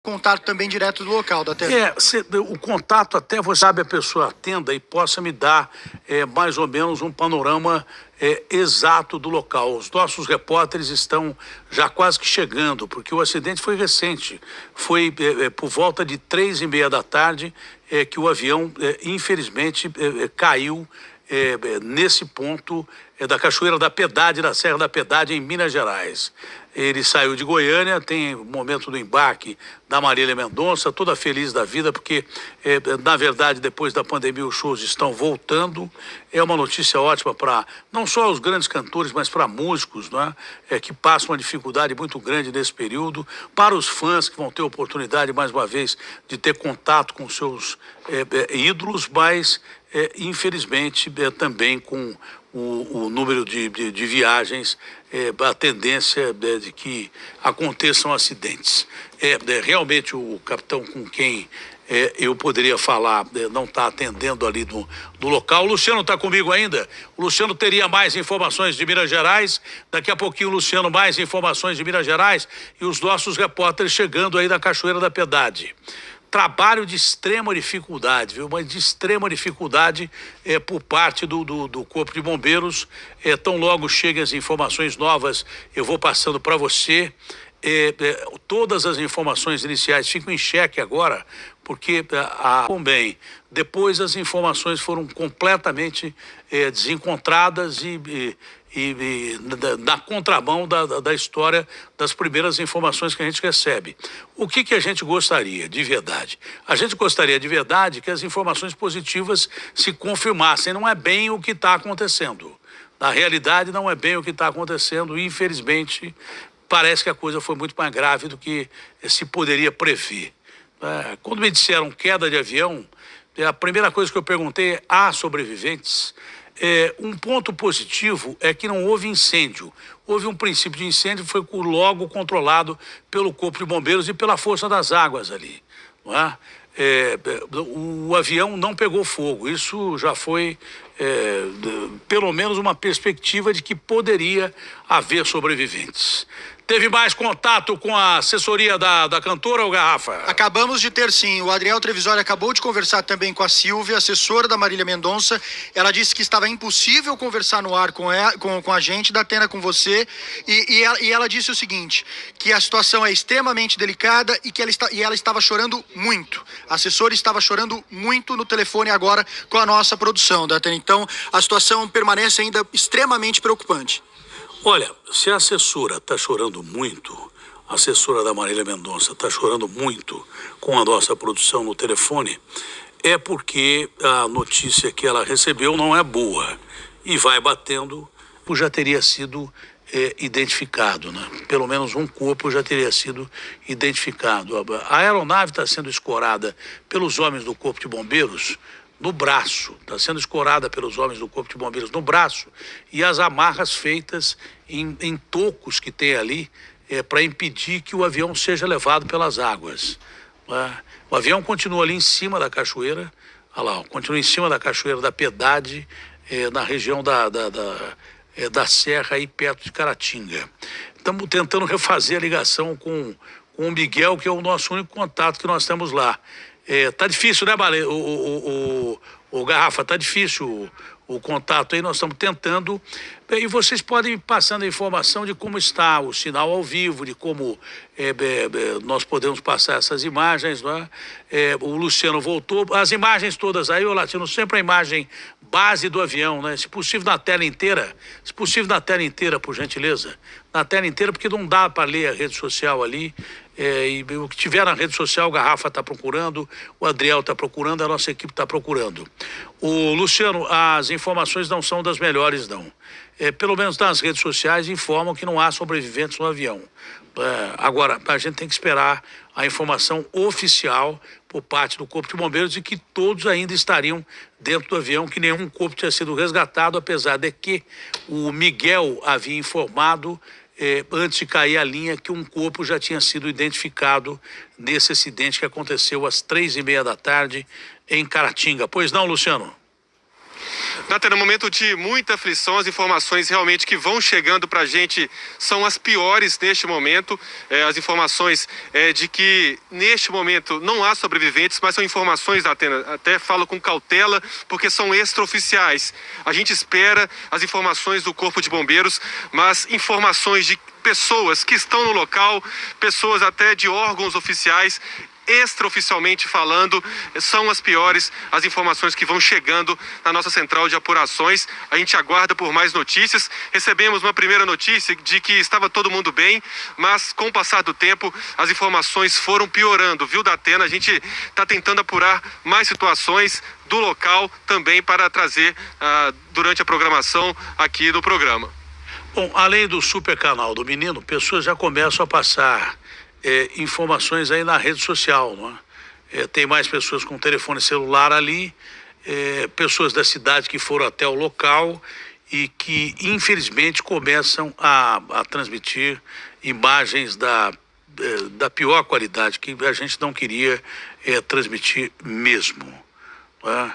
contato também direto do local, da Atena. O contato até você sabe a pessoa atenda e possa me dar mais ou menos um panorama exato do local. Os nossos repórteres estão já quase que chegando, porque o acidente foi recente. Foi por volta de 3h30 da tarde que o avião, infelizmente, caiu nesse ponto da Cachoeira da Piedade, da Serra da Piedade, em Minas Gerais. Ele saiu de Goiânia, tem o momento do embarque da Marília Mendonça, toda feliz da vida, porque, na verdade, depois da pandemia, os shows estão voltando. É uma notícia ótima para não só os grandes cantores, mas para músicos, não é? Que passam uma dificuldade muito grande nesse período, para os fãs que vão ter oportunidade, mais uma vez, de ter contato com seus ídolos, mas, infelizmente, também com o número de viagens, a tendência de que aconteçam acidentes. Realmente o capitão com quem eu poderia falar não está atendendo ali no local. O Luciano está comigo ainda. O Luciano teria mais informações de Minas Gerais. Daqui a pouquinho o Luciano mais informações de Minas Gerais e os nossos repórteres chegando aí da Cachoeira da Piedade. Trabalho de extrema dificuldade, viu? Mas de extrema dificuldade por parte do Corpo de Bombeiros. Tão logo chegam as informações novas, eu vou passando para você. Todas as informações iniciais ficam em xeque agora, porque também depois as informações foram completamente desencontradas e na contramão da história das primeiras informações que a gente recebe. O que a gente gostaria de verdade? A gente gostaria de verdade que as informações positivas se confirmassem. Não é bem o que está acontecendo. Na realidade, não é bem o que está acontecendo. E, infelizmente, parece que a coisa foi muito mais grave do que se poderia prever. Quando me disseram queda de avião, a primeira coisa que eu perguntei é: há sobreviventes? Um ponto positivo é que não houve incêndio. Houve um princípio de incêndio, foi logo controlado pelo Corpo de Bombeiros e pela Força das Águas ali. Não é? O avião não pegou fogo. Isso já foi, pelo menos, uma perspectiva de que poderia haver sobreviventes. Teve mais contato com a assessoria da cantora ou Garrafa? Acabamos de ter, sim. O Adriel Trevisoli acabou de conversar também com a Silvia, assessora da Marília Mendonça. Ela disse que estava impossível conversar no ar com a gente, da Atena, com você. E ela disse o seguinte, que a situação é extremamente delicada e que ela estava chorando muito. A assessora estava chorando muito no telefone agora com a nossa produção, da Atena. Então, a situação permanece ainda extremamente preocupante. Olha, se a assessora está chorando muito, a assessora da Marília Mendonça está chorando muito com a nossa produção no telefone, é porque a notícia que ela recebeu não é boa e vai batendo, já teria sido identificado, né? Pelo menos um corpo já teria sido identificado. A aeronave está sendo escorada pelos homens do Corpo de Bombeiros no braço, está sendo escorada pelos homens do Corpo de Bombeiros no braço, e as amarras feitas em tocos que tem ali para impedir que o avião seja levado pelas águas. O avião continua ali em cima da cachoeira, olha lá, continua em cima da Cachoeira da Piedade, na região da Serra, aí perto de Caratinga. Estamos tentando refazer a ligação com o Miguel, que é o nosso único contato que nós temos lá. Tá difícil, né, o Garrafa? Tá difícil o contato aí, nós estamos tentando. E vocês podem ir passando a informação de como está o sinal ao vivo, de como nós podemos passar essas imagens, não é? O Luciano voltou, as imagens todas aí, ô Latino, sempre a imagem base do avião, né? Se possível na tela inteira, por gentileza, na tela inteira, porque não dá para ler a rede social ali. E o que tiver na rede social, o Garrafa está procurando, o Adriel está procurando, a nossa equipe está procurando. O Luciano, as informações não são das melhores, não. Pelo menos nas redes sociais informam que não há sobreviventes no avião. Agora, a gente tem que esperar a informação oficial por parte do Corpo de Bombeiros de que todos ainda estariam dentro do avião, que nenhum corpo tinha sido resgatado, apesar de que o Miguel havia informado antes de cair a linha que um corpo já tinha sido identificado nesse acidente que aconteceu às 3h30 da tarde em Caratinga. Pois não, Luciano? Natana, no momento de muita aflição, as informações realmente que vão chegando para a gente são as piores neste momento. As informações de que neste momento não há sobreviventes, mas são informações, Natana, até falo com cautela, porque são extraoficiais. A gente espera as informações do Corpo de Bombeiros, mas informações de pessoas que estão no local, pessoas até de órgãos oficiais, extraoficialmente falando, são as piores as informações que vão chegando na nossa central de apurações. A gente aguarda por mais notícias. Recebemos uma primeira notícia de que estava todo mundo bem, mas com o passar do tempo as informações foram piorando, viu, Datena? A gente está tentando apurar mais situações do local também para trazer durante a programação aqui do programa. Bom, além do super canal do menino, pessoas já começam a passar informações aí na rede social, não é? Tem mais pessoas com telefone celular ali, pessoas da cidade que foram até o local e que infelizmente começam a transmitir imagens da pior qualidade, que a gente não queria transmitir mesmo, não é?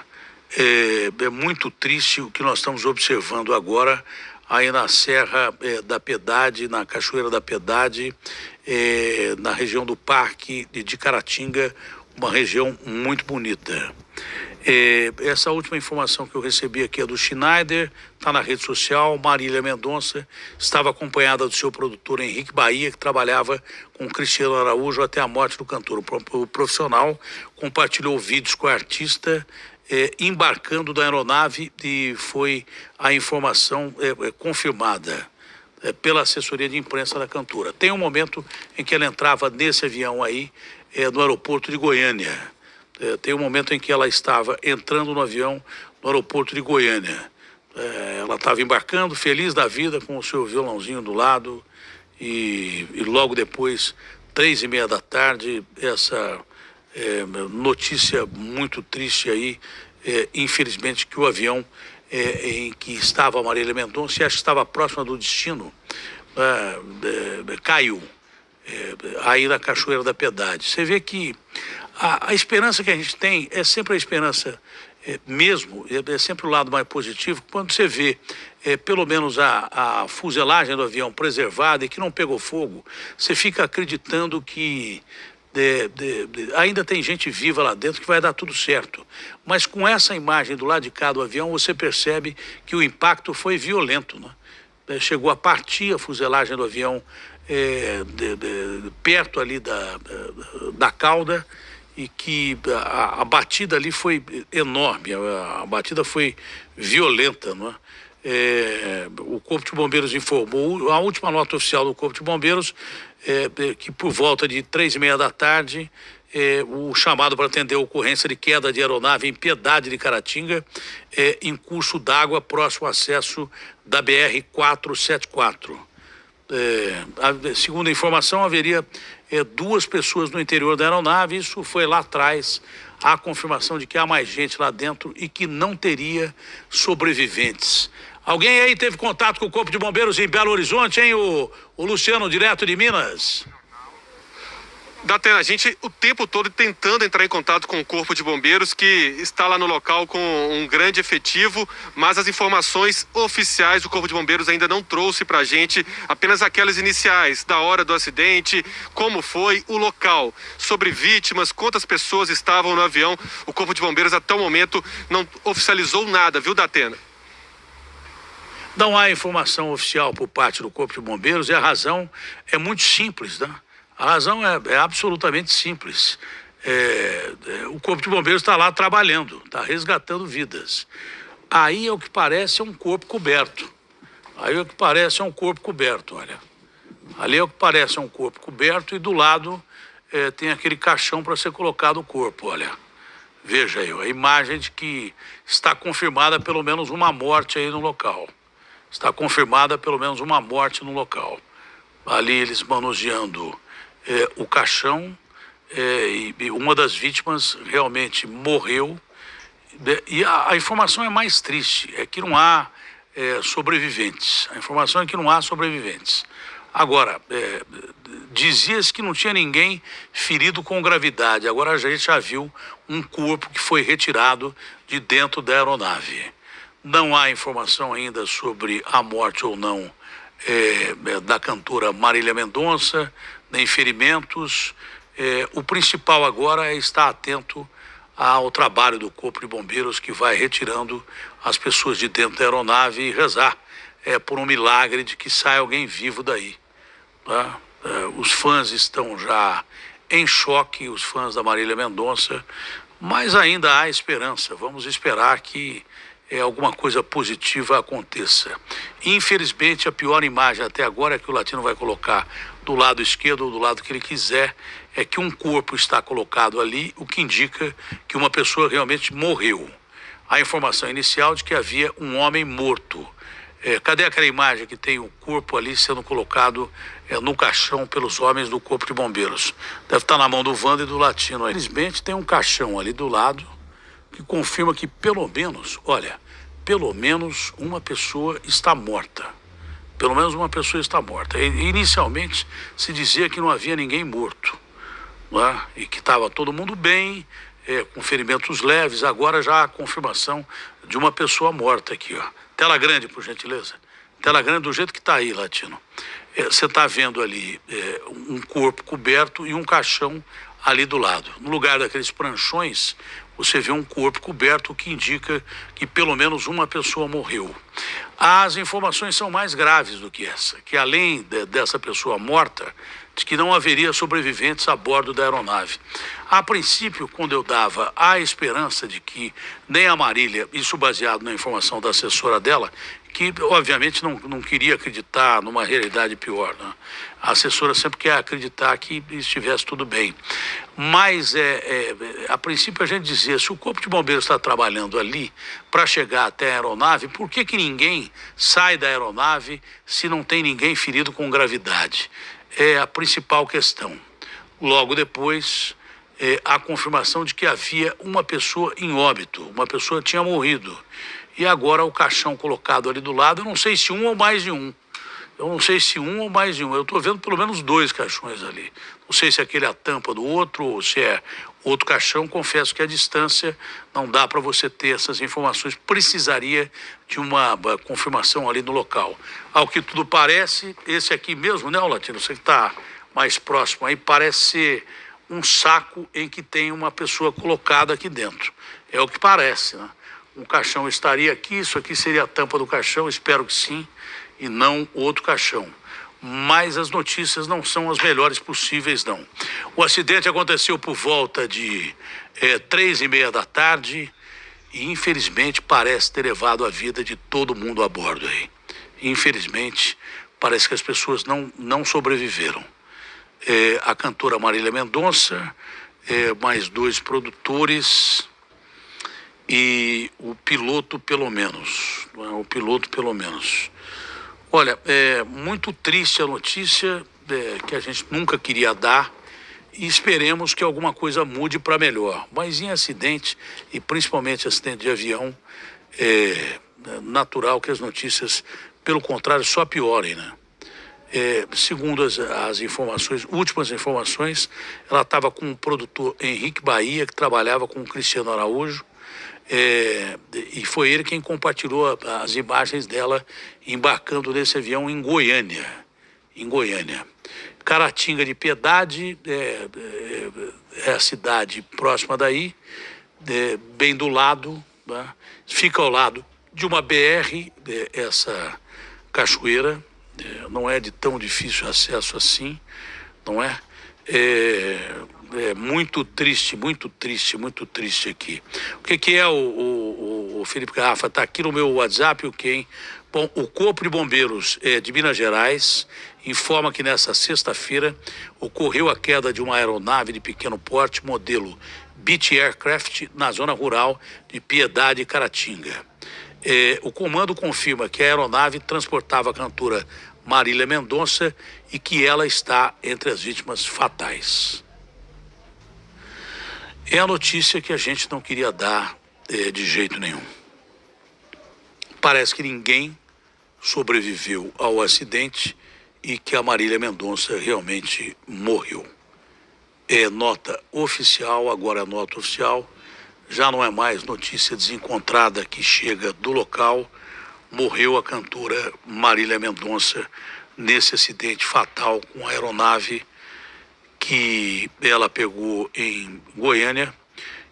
É muito triste o que nós estamos observando agora aí na Serra da Piedade, na Cachoeira da Piedade, na região do Parque de Caratinga, uma região muito bonita. Essa última informação que eu recebi aqui é do Schneider, está na rede social. Marília Mendonça estava acompanhada do seu produtor Henrique Bahia, que trabalhava com Cristiano Araújo até a morte do cantor. O profissional compartilhou vídeos com a artista embarcando da aeronave e foi a informação confirmada pela assessoria de imprensa da cantora. Tem um momento em que ela entrava nesse avião aí no aeroporto de Goiânia. Tem um momento em que ela estava entrando no avião no aeroporto de Goiânia. Ela estava embarcando, feliz da vida, com o seu violãozinho do lado e logo depois, 3:30 da tarde, essa notícia muito triste aí, infelizmente, que o avião em que estava a Marília Mendonça, e acho que estava próxima do destino, caiu aí na Cachoeira da Piedade. Você vê que a esperança que a gente tem é sempre a esperança mesmo, é sempre o lado mais positivo. Quando você vê pelo menos a fuselagem do avião preservada e que não pegou fogo, você fica acreditando que ainda tem gente viva lá dentro, que vai dar tudo certo. Mas com essa imagem do lado de cá do avião, você percebe que o impacto foi violento, né? Chegou a partir a fuselagem do avião perto ali da cauda, e que a batida ali foi enorme, a batida foi violenta, não é? O Corpo de Bombeiros informou, a última nota oficial do Corpo de Bombeiros, que por volta de 3:30 da tarde, o chamado para atender a ocorrência de queda de aeronave em Piedade de Caratinga, em curso d'água próximo ao acesso da BR-474. Segundo a informação, haveria 2 pessoas no interior da aeronave. Isso foi lá atrás a confirmação de que há mais gente lá dentro e que não teria sobreviventes. Alguém aí teve contato com o Corpo de Bombeiros em Belo Horizonte, hein? O Luciano, direto de Minas. Datena, a gente o tempo todo tentando entrar em contato com o Corpo de Bombeiros, que está lá no local com um grande efetivo, mas as informações oficiais do Corpo de Bombeiros ainda não trouxe para a gente, apenas aquelas iniciais, da hora do acidente, como foi, o local, sobre vítimas, quantas pessoas estavam no avião. O Corpo de Bombeiros até o momento não oficializou nada, viu, Datena? Não há informação oficial por parte do Corpo de Bombeiros e a razão é muito simples, né? A razão é absolutamente simples. O Corpo de Bombeiros está lá trabalhando, está resgatando vidas. Aí é o que parece um corpo coberto. Aí é o que parece um corpo coberto, olha. Ali é o que parece um corpo coberto e do lado tem aquele caixão para ser colocado o corpo, olha. Veja aí, a imagem de que está confirmada pelo menos uma morte aí no local. Está confirmada pelo menos uma morte no local. Ali eles manuseando o caixão, e uma das vítimas realmente morreu. E a informação é mais triste, é que não há sobreviventes. A informação é que não há sobreviventes. Agora, dizia-se que não tinha ninguém ferido com gravidade. Agora a gente já viu um corpo que foi retirado de dentro da aeronave. Não há informação ainda sobre a morte ou não da cantora Marília Mendonça, nem ferimentos. O principal agora é estar atento ao trabalho do Corpo de Bombeiros, que vai retirando as pessoas de dentro da aeronave e rezar por um milagre de que saia alguém vivo daí. Tá? Os fãs estão já em choque, os fãs da Marília Mendonça, mas ainda há esperança. Vamos esperar que alguma coisa positiva aconteça. Infelizmente, a pior imagem até agora é que o Latino vai colocar do lado esquerdo ou do lado que ele quiser, é que um corpo está colocado ali, o que indica que uma pessoa realmente morreu. A informação inicial de que havia um homem morto. Cadê aquela imagem que tem o corpo ali sendo colocado no caixão pelos homens do Corpo de Bombeiros? Deve estar na mão do Wanda e do Latino. Infelizmente tem um caixão ali do lado que confirma que pelo menos uma pessoa está morta. Pelo menos uma pessoa está morta. Inicialmente se dizia que não havia ninguém morto, não é? E que estava todo mundo bem, com ferimentos leves. Agora já há a confirmação de uma pessoa morta aqui, ó. Tela grande, por gentileza. Tela grande do jeito que está aí, Latino. Você está vendo ali um corpo coberto e um caixão ali do lado. No lugar daqueles pranchões, você vê um corpo coberto, o que indica que pelo menos uma pessoa morreu. As informações são mais graves do que essa, que além dessa pessoa morta, de que não haveria sobreviventes a bordo da aeronave. A princípio, quando eu dava a esperança de que nem a Marília, isso baseado na informação da assessora dela, que obviamente não queria acreditar numa realidade pior, né? A assessora sempre quer acreditar que estivesse tudo bem. Mas, a princípio, a gente dizia, se o Corpo de Bombeiros está trabalhando ali para chegar até a aeronave, por que ninguém sai da aeronave se não tem ninguém ferido com gravidade? É a principal questão. Logo depois, a confirmação de que havia uma pessoa em óbito, uma pessoa tinha morrido. E agora o caixão colocado ali do lado, eu não sei se um ou mais de um. Eu estou vendo pelo menos 2 caixões ali. Não sei se aquele é a tampa do outro ou se é outro caixão. Confesso que a distância não dá para você ter essas informações. Precisaria de uma confirmação ali no local. Ao que tudo parece, esse aqui mesmo, né, Latino? Você que está mais próximo aí, parece ser um saco em que tem uma pessoa colocada aqui dentro. É o que parece, né? Um caixão estaria aqui, isso aqui seria a tampa do caixão, espero que sim, e não outro caixão. Mas as notícias não são as melhores possíveis, não. O acidente aconteceu por volta de 3h30 da tarde e, infelizmente, parece ter levado a vida de todo mundo a bordo aí. Infelizmente, parece que as pessoas não sobreviveram. A cantora Marília Mendonça, mais 2 produtores e o piloto pelo menos. Olha, é muito triste a notícia que a gente nunca queria dar e esperemos que alguma coisa mude para melhor. Mas em acidente, e principalmente acidente de avião, é natural que as notícias, pelo contrário, só piorem, né? Segundo as informações, últimas informações, ela estava com o produtor Henrique Bahia, que trabalhava com o Cristiano Araújo, e foi ele quem compartilhou as imagens dela embarcando nesse avião em Goiânia. Caratinga de Piedade é a cidade próxima daí, bem do lado, né? Fica ao lado de uma BR, essa cachoeira, não é de tão difícil acesso assim, não é? É muito triste aqui. O que é o Felipe Garrafa? Está aqui no meu WhatsApp, o quem? Bom, o Corpo de Bombeiros de Minas Gerais informa que nessa sexta-feira ocorreu a queda de uma aeronave de pequeno porte, modelo Beech Aircraft, na zona rural de Piedade e Caratinga. O comando confirma que a aeronave transportava a cantora Marília Mendonça e que ela está entre as vítimas fatais. É a notícia que a gente não queria dar de jeito nenhum. Parece que ninguém sobreviveu ao acidente e que a Marília Mendonça realmente morreu. É nota oficial, agora a nota oficial já não é mais notícia desencontrada que chega do local. Morreu a cantora Marília Mendonça nesse acidente fatal com a aeronave que ela pegou em Goiânia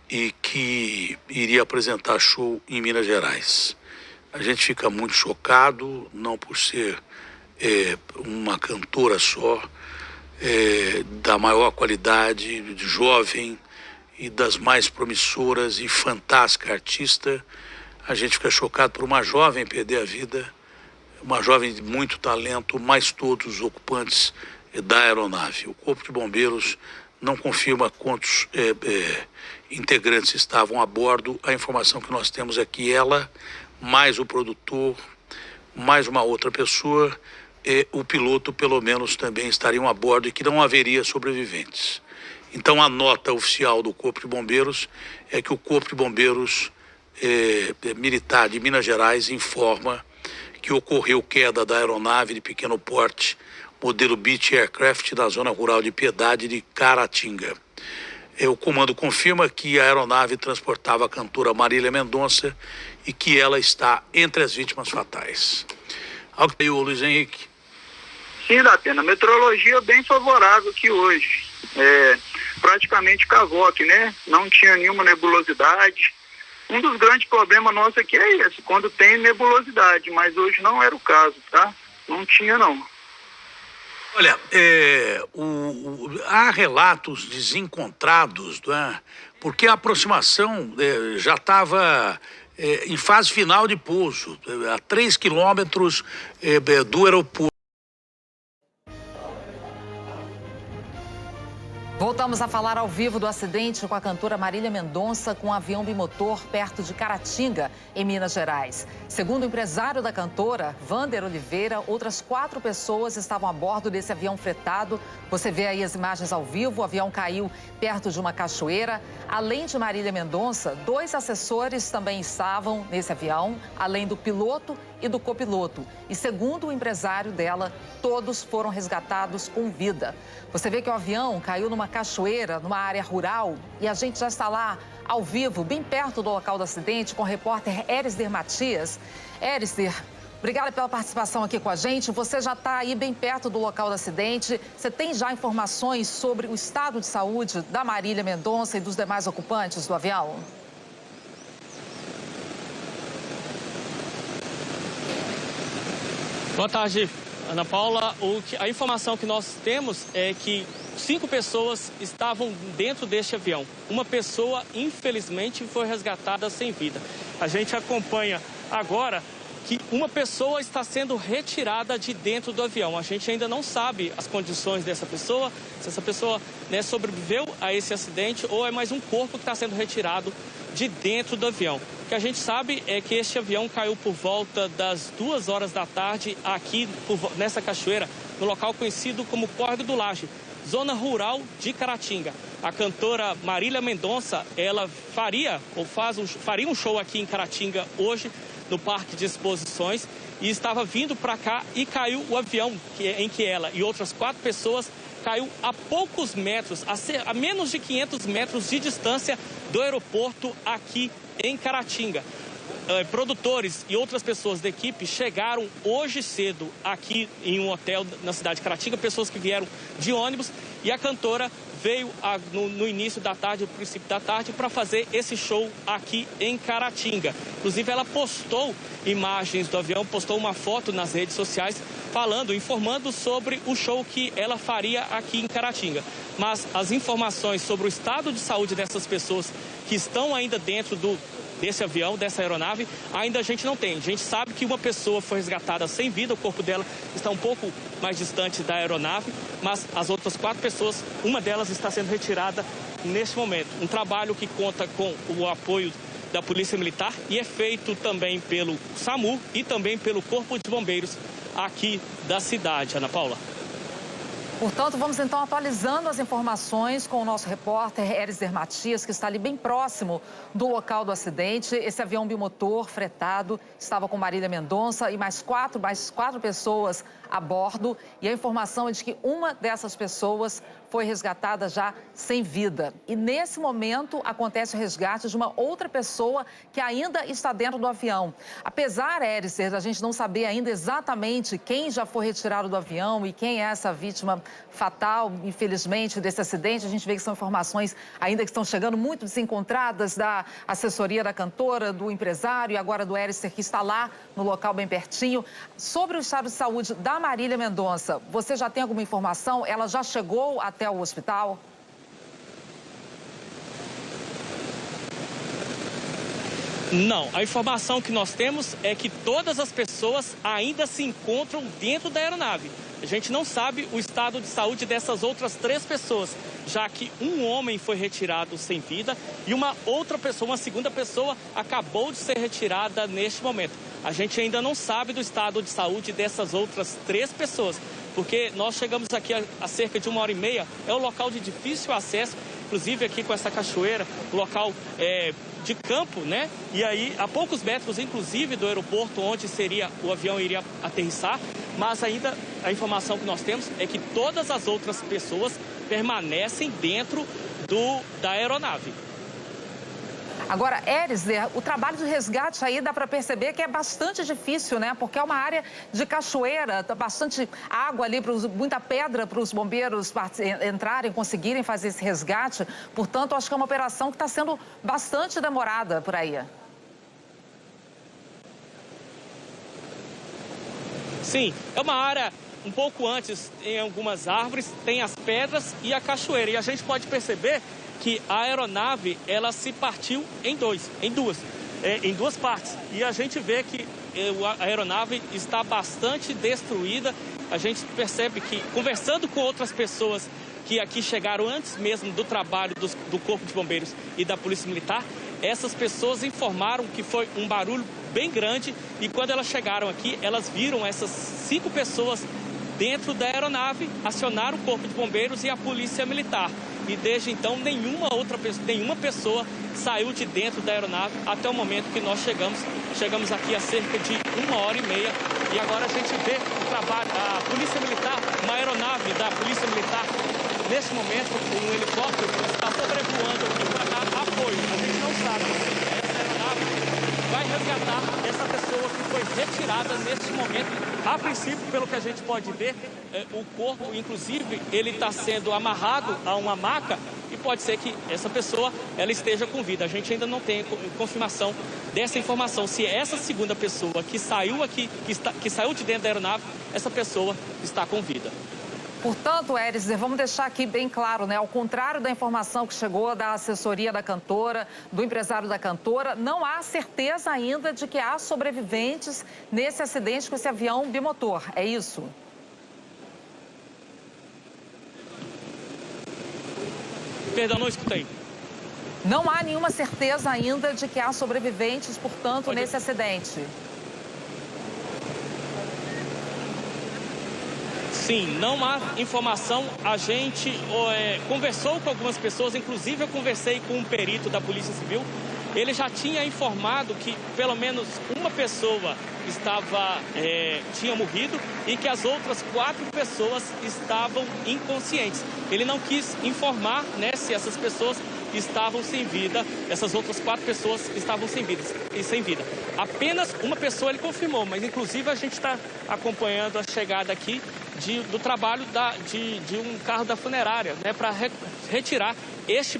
e que iria apresentar show em Minas Gerais. A gente fica muito chocado, não por ser uma cantora só, da maior qualidade, jovem e das mais promissoras e fantástica artista. A gente fica chocado por uma jovem perder a vida, uma jovem de muito talento, mais todos os ocupantes da aeronave. O Corpo de Bombeiros não confirma quantos integrantes estavam a bordo. A informação que nós temos é que ela, mais o produtor, mais uma outra pessoa, o piloto pelo menos também estariam a bordo e que não haveria sobreviventes. Então a nota oficial do Corpo de Bombeiros é que o Corpo de Bombeiros Militar de Minas Gerais informa que ocorreu queda da aeronave de pequeno porte, modelo Beech Aircraft, na zona rural de Piedade de Caratinga. O comando confirma que a aeronave transportava a cantora Marília Mendonça e que ela está entre as vítimas fatais. Algo que o Luiz Henrique. Sim, Datena, meteorologia bem favorável aqui hoje. Praticamente cavoque, né? Não tinha nenhuma nebulosidade. Um dos grandes problemas nossos aqui é esse, quando tem nebulosidade, mas hoje não era o caso, tá? Não tinha, não. Olha, há relatos desencontrados, né? Porque a aproximação já estava em fase final de pouso, a 3 quilômetros do aeroporto. Voltamos a falar ao vivo do acidente com a cantora Marília Mendonça com um avião bimotor perto de Caratinga, em Minas Gerais. Segundo o empresário da cantora, Vander Oliveira, outras 4 pessoas estavam a bordo desse avião fretado. Você vê aí as imagens ao vivo, o avião caiu perto de uma cachoeira. Além de Marília Mendonça, 2 assessores também estavam nesse avião, além do piloto e do copiloto. E segundo o empresário dela, todos foram resgatados com vida. Você vê que o avião caiu numa cachoeira, numa área rural, e a gente já está lá ao vivo, bem perto do local do acidente, com o repórter Erisder Matias. Erisder, obrigada pela participação aqui com a gente. Você já está aí bem perto do local do acidente. Você tem já informações sobre o estado de saúde da Marília Mendonça e dos demais ocupantes do avião? Boa tarde, Ana Paula. A informação que nós temos é que 5 pessoas estavam dentro deste avião. Uma pessoa, infelizmente, foi resgatada sem vida. A gente acompanha agora que uma pessoa está sendo retirada de dentro do avião. A gente ainda não sabe as condições dessa pessoa, se essa pessoa sobreviveu a esse acidente ou é mais um corpo que está sendo retirado de dentro do avião. O que a gente sabe é que este avião caiu por volta das 2 horas da tarde aqui nessa cachoeira, no local conhecido como Córrego do Laje, zona rural de Caratinga. A cantora Marília Mendonça, ela faria um show aqui em Caratinga hoje, no Parque de Exposições, e estava vindo para cá e caiu o avião em que ela e outras 4 pessoas caiu a poucos metros, a menos de 500 metros de distância do aeroporto aqui em Caratinga. Produtores e outras pessoas da equipe chegaram hoje cedo aqui em um hotel na cidade de Caratinga, pessoas que vieram de ônibus, e a cantora veio no início da tarde, no princípio da tarde, para fazer esse show aqui em Caratinga. Inclusive, ela postou imagens do avião, postou uma foto nas redes sociais, informando sobre o show que ela faria aqui em Caratinga. Mas as informações sobre o estado de saúde dessas pessoas que estão ainda dentro desse avião, dessa aeronave, ainda a gente não tem. A gente sabe que uma pessoa foi resgatada sem vida, o corpo dela está um pouco mais distante da aeronave, mas as outras 4 pessoas, uma delas está sendo retirada neste momento. Um trabalho que conta com o apoio da Polícia Militar e é feito também pelo SAMU e também pelo Corpo de Bombeiros aqui da cidade. Ana Paula. Portanto, vamos então atualizando as informações com o nosso repórter Erisder Matias, que está ali bem próximo do local do acidente. Esse avião bimotor fretado estava com Marília Mendonça e mais quatro pessoas a bordo. E a informação é de que uma dessas pessoas foi resgatada já sem vida. E nesse momento acontece o resgate de uma outra pessoa que ainda está dentro do avião. Apesar, Éricer, a gente não saber ainda exatamente quem já foi retirado do avião e quem é essa vítima fatal, infelizmente, desse acidente, a gente vê que são informações ainda que estão chegando muito desencontradas da assessoria da cantora, do empresário e agora do Éricer, que está lá no local bem pertinho. Sobre o estado de saúde da Marília Mendonça, você já tem alguma informação? Ela já chegou até o hospital? Não, a informação que nós temos é que todas as pessoas ainda se encontram dentro da aeronave. A gente não sabe o estado de saúde dessas outras 3 pessoas, já que um homem foi retirado sem vida e uma outra pessoa, uma segunda pessoa, acabou de ser retirada neste momento. A gente ainda não sabe do estado de saúde dessas outras 3 pessoas, porque nós chegamos aqui há cerca de 1h30, é um local de difícil acesso, inclusive aqui com essa cachoeira, o local de campo, né? E aí, a poucos metros, inclusive, do aeroporto onde o avião iria aterrissar, mas ainda a informação que nós temos é que todas as outras pessoas permanecem dentro da aeronave. Agora, Éricer, o trabalho de resgate aí dá para perceber que é bastante difícil, né? Porque é uma área de cachoeira, bastante água ali, muita pedra para os bombeiros entrarem, conseguirem fazer esse resgate. Portanto, acho que é uma operação que está sendo bastante demorada por aí. Sim, é uma área um pouco antes, em algumas árvores, tem as pedras e a cachoeira. E a gente pode perceber que a aeronave, ela se partiu em duas partes. E a gente vê que a aeronave está bastante destruída. A gente percebe que, conversando com outras pessoas que aqui chegaram antes mesmo do trabalho do Corpo de Bombeiros e da Polícia Militar, essas pessoas informaram que foi um barulho bem grande e quando elas chegaram aqui, elas viram essas 5 pessoas dentro da aeronave, acionaram o Corpo de Bombeiros e a Polícia Militar. E desde então, nenhuma pessoa saiu de dentro da aeronave até o momento que nós chegamos aqui há cerca de 1h30. E agora a gente vê o trabalho, a Polícia Militar, uma aeronave da Polícia Militar, neste momento, um helicóptero está sobrevoando aqui para dar apoio. A gente não sabe se essa aeronave vai resgatar essa pessoa que foi retirada neste momento. A princípio, pelo que a gente pode ver, o corpo, inclusive, ele está sendo amarrado a uma maca e pode ser que essa pessoa ela esteja com vida. A gente ainda não tem confirmação dessa informação. Se essa segunda pessoa que saiu aqui, que saiu de dentro da aeronave, essa pessoa está com vida. Portanto, Éricer, vamos deixar aqui bem claro, né? Ao contrário da informação que chegou da assessoria da cantora, do empresário da cantora, não há certeza ainda de que há sobreviventes nesse acidente com esse avião bimotor. É isso? Perdão, não escutei. Não há nenhuma certeza ainda de que há sobreviventes, portanto, nesse acidente. Sim, não há informação. A gente conversou com algumas pessoas, inclusive eu conversei com um perito da Polícia Civil. Ele já tinha informado que pelo menos uma pessoa tinha morrido e que as outras 4 pessoas estavam inconscientes. Ele não quis informar, né, se essas pessoas estavam sem vida, essas outras 4 pessoas estavam sem vida. Apenas uma pessoa ele confirmou, mas inclusive a gente está acompanhando a chegada aqui do trabalho de um carro da funerária, né, para retirar este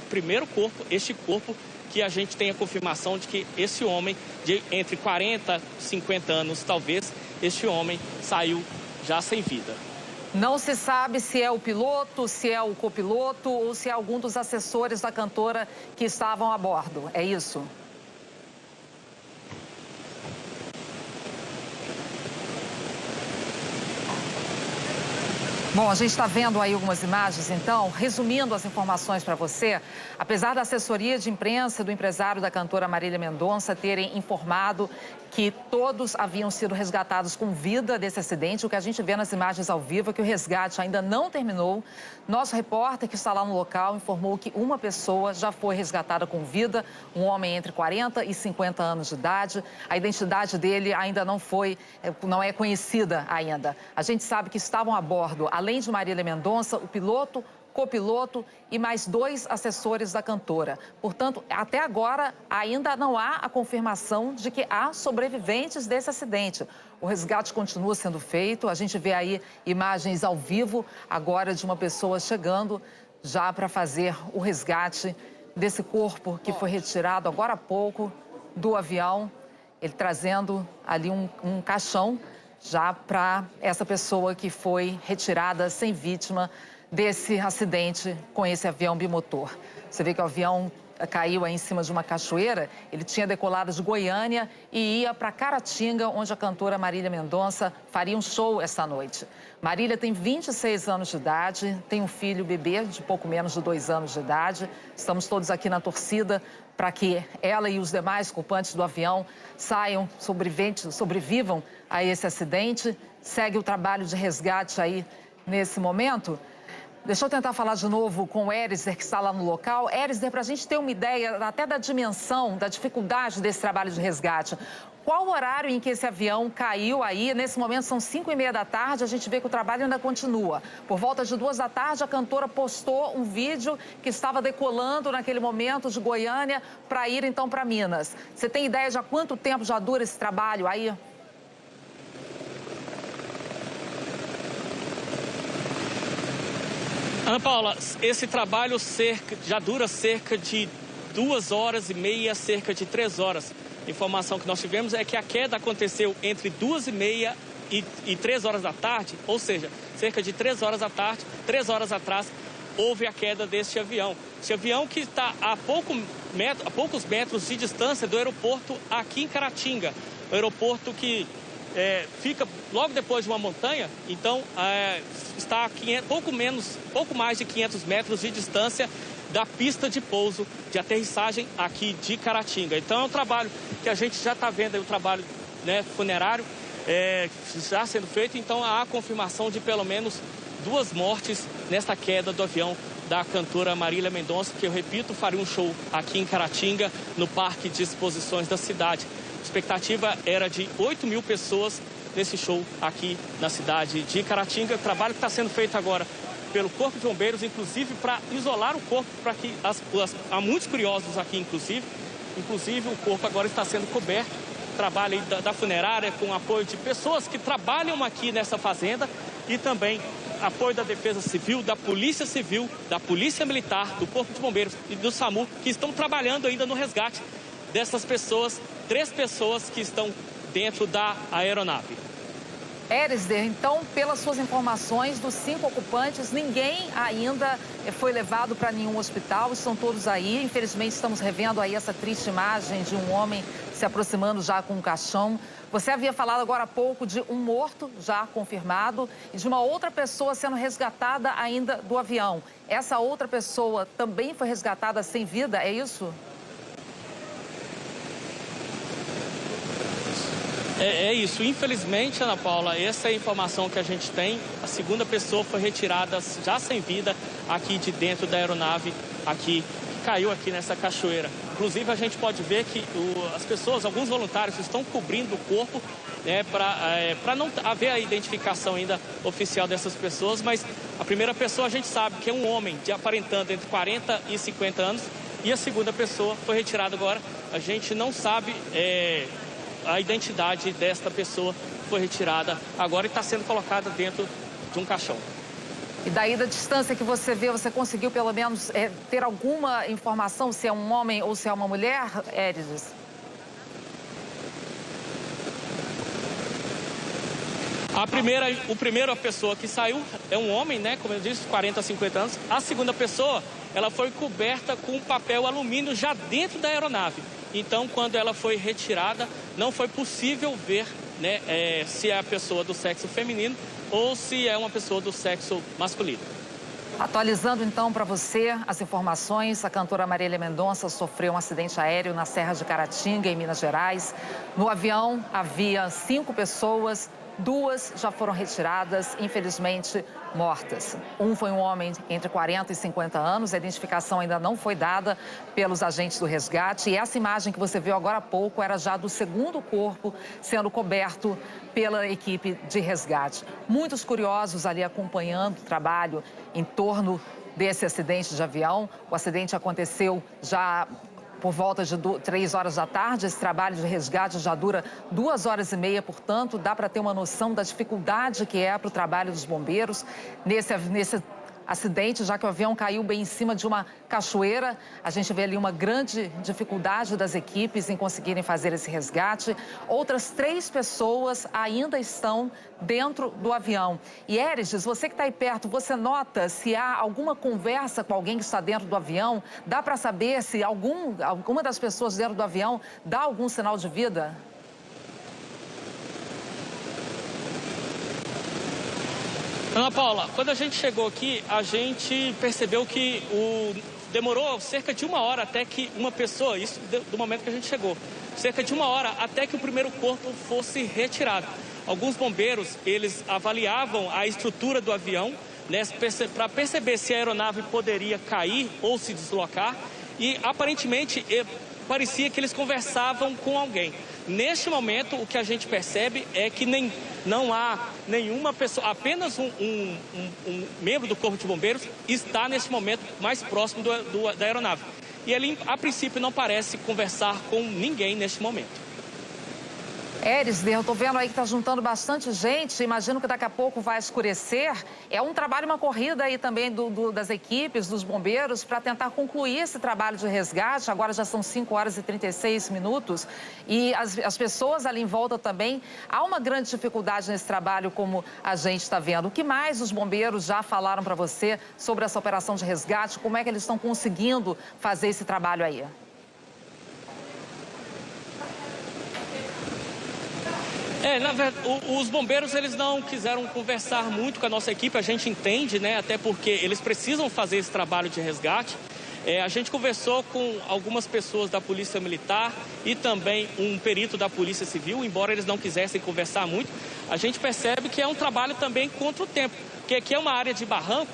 corpo que a gente tem a confirmação de que esse homem, de entre 40 e 50 anos talvez, este homem saiu já sem vida. Não se sabe se é o piloto, se é o copiloto ou se é algum dos assessores da cantora que estavam a bordo. É isso? Bom, a gente está vendo aí algumas imagens, então, resumindo as informações para você, apesar da assessoria de imprensa do empresário da cantora Marília Mendonça terem informado que todos haviam sido resgatados com vida desse acidente, o que a gente vê nas imagens ao vivo é que o resgate ainda não terminou. Nosso repórter que está lá no local informou que uma pessoa já foi resgatada com vida, um homem entre 40 e 50 anos de idade. A identidade dele ainda não é conhecida ainda. A gente sabe que estavam a bordo, além de Marília Mendonça, o piloto, copiloto e mais 2 assessores da cantora. Portanto, até agora ainda não há a confirmação de que há sobreviventes desse acidente. O resgate continua sendo feito, a gente vê aí imagens ao vivo agora de uma pessoa chegando já para fazer o resgate desse corpo que foi retirado agora há pouco do avião, ele trazendo ali um caixão já para essa pessoa que foi retirada sem vítima desse acidente com esse avião bimotor. Você vê que o avião caiu aí em cima de uma cachoeira, ele tinha decolado de Goiânia e ia para Caratinga, onde a cantora Marília Mendonça faria um show essa noite. Marília tem 26 anos de idade, tem um filho bebê de pouco menos de 2 anos de idade. Estamos todos aqui na torcida para que ela e os demais ocupantes do avião saiam, sobrevivam a esse acidente. Segue o trabalho de resgate aí nesse momento. Deixa eu tentar falar de novo com o Erizer, que está lá no local. Erizer, para a gente ter uma ideia até da dimensão, da dificuldade desse trabalho de resgate. Qual o horário em que esse avião caiu aí? Nesse momento são 5h30 da tarde, a gente vê que o trabalho ainda continua. Por volta de 2 da tarde, a cantora postou um vídeo que estava decolando naquele momento de Goiânia para ir então para Minas. Você tem ideia de há quanto tempo já dura esse trabalho aí? Ana Paula, esse trabalho já dura cerca de 2h30, cerca de 3 horas. A informação que nós tivemos é que a queda aconteceu entre 2h30 e 3 horas da tarde, ou seja, cerca de 3 horas da tarde, 3 horas atrás, houve a queda deste avião. Este avião que está a poucos metros de distância do aeroporto aqui em Caratinga, o aeroporto que fica logo depois de uma montanha, então está a pouco mais de 500 metros de distância da pista de pouso de aterrissagem aqui de Caratinga. Então é um trabalho que a gente já está vendo aí, o trabalho funerário já sendo feito, então há a confirmação de pelo menos 2 mortes nesta queda do avião da cantora Marília Mendonça, que eu repito, faria um show aqui em Caratinga, no Parque de Exposições da cidade. A expectativa era de 8.000 pessoas nesse show aqui na cidade de Caratinga. O trabalho que está sendo feito agora pelo Corpo de Bombeiros, inclusive para isolar o corpo, para que há muitos curiosos aqui, inclusive o corpo agora está sendo coberto. Trabalho aí da funerária com apoio de pessoas que trabalham aqui nessa fazenda e também apoio da Defesa Civil, da Polícia Civil, da Polícia Militar, do Corpo de Bombeiros e do SAMU, que estão trabalhando ainda no resgate dessas pessoas, 3 pessoas que estão dentro da aeronave. Erizer, então, pelas suas informações, dos 5 ocupantes, ninguém ainda foi levado para nenhum hospital, estão todos aí. Infelizmente, estamos revendo aí essa triste imagem de um homem se aproximando já com um caixão. Você havia falado agora há pouco de um morto já confirmado e de uma outra pessoa sendo resgatada ainda do avião. Essa outra pessoa também foi resgatada sem vida, é isso? É isso. Infelizmente, Ana Paula, essa é a informação que a gente tem. A segunda pessoa foi retirada já sem vida aqui de dentro da aeronave, que caiu aqui nessa cachoeira. Inclusive, a gente pode ver que as pessoas, alguns voluntários, estão cobrindo o corpo, para não haver a identificação ainda oficial dessas pessoas, mas a primeira pessoa a gente sabe que é um homem aparentando entre 40 e 50 anos e a segunda pessoa foi retirada agora. A gente não sabe a identidade desta pessoa que foi retirada agora e está sendo colocada dentro de um caixão. E daí da distância que você vê, você conseguiu pelo menos ter alguma informação se é um homem ou se é uma mulher, Erizer? A primeira pessoa que saiu é um homem, como eu disse, 40 a 50 anos. A segunda pessoa, ela foi coberta com papel alumínio já dentro da aeronave. Então, quando ela foi retirada, não foi possível ver se é a pessoa do sexo feminino ou se é uma pessoa do sexo masculino. Atualizando então para você as informações, a cantora Marília Mendonça sofreu um acidente aéreo na Serra de Caratinga, em Minas Gerais. No avião havia 5 pessoas, 2 já foram retiradas, infelizmente mortas. Um foi um homem entre 40 e 50 anos, a identificação ainda não foi dada pelos agentes do resgate. E essa imagem que você viu agora há pouco era já do segundo corpo sendo coberto pela equipe de resgate. Muitos curiosos ali acompanhando o trabalho em torno desse acidente de avião. O acidente aconteceu já por volta de 3 horas da tarde. Esse trabalho de resgate já dura 2 horas e meia, portanto, dá para ter uma noção da dificuldade que é para o trabalho dos bombeiros nesse acidente, já que o avião caiu bem em cima de uma cachoeira. A gente vê ali uma grande dificuldade das equipes em conseguirem fazer esse resgate. Outras 3 pessoas ainda estão dentro do avião. E Érides, você que está aí perto, você nota se há alguma conversa com alguém que está dentro do avião? Dá para saber se alguma das pessoas dentro do avião dá algum sinal de vida? Ana Paula, quando a gente chegou aqui, a gente percebeu que demorou cerca de 1 hora até que uma pessoa, isso do momento que a gente chegou, cerca de 1 hora até que o primeiro corpo fosse retirado. Alguns bombeiros, eles avaliavam a estrutura do avião, né, para perceber se a aeronave poderia cair ou se deslocar, e aparentemente parecia que eles conversavam com alguém. Neste momento, o que a gente percebe é que não há nenhuma pessoa, apenas um membro do Corpo de Bombeiros está neste momento mais próximo da aeronave. E ele, a princípio, não parece conversar com ninguém neste momento. Érides, eu estou vendo aí que está juntando bastante gente. Imagino que daqui a pouco vai escurecer. É um trabalho, uma corrida aí também das equipes, dos bombeiros, para tentar concluir esse trabalho de resgate. Agora já são 5 horas e 36 minutos. E as pessoas ali em volta também. Há uma grande dificuldade nesse trabalho, como a gente está vendo. O que mais os bombeiros já falaram para você sobre essa operação de resgate? Como é que eles estão conseguindo fazer esse trabalho aí? Na verdade, os bombeiros, eles não quiseram conversar muito com a nossa equipe, a gente entende, né? Até porque eles precisam fazer esse trabalho de resgate. A gente conversou com algumas pessoas da Polícia Militar e também um perito da Polícia Civil, embora eles não quisessem conversar muito. A gente percebe que é um trabalho também contra o tempo, porque aqui é uma área de barranco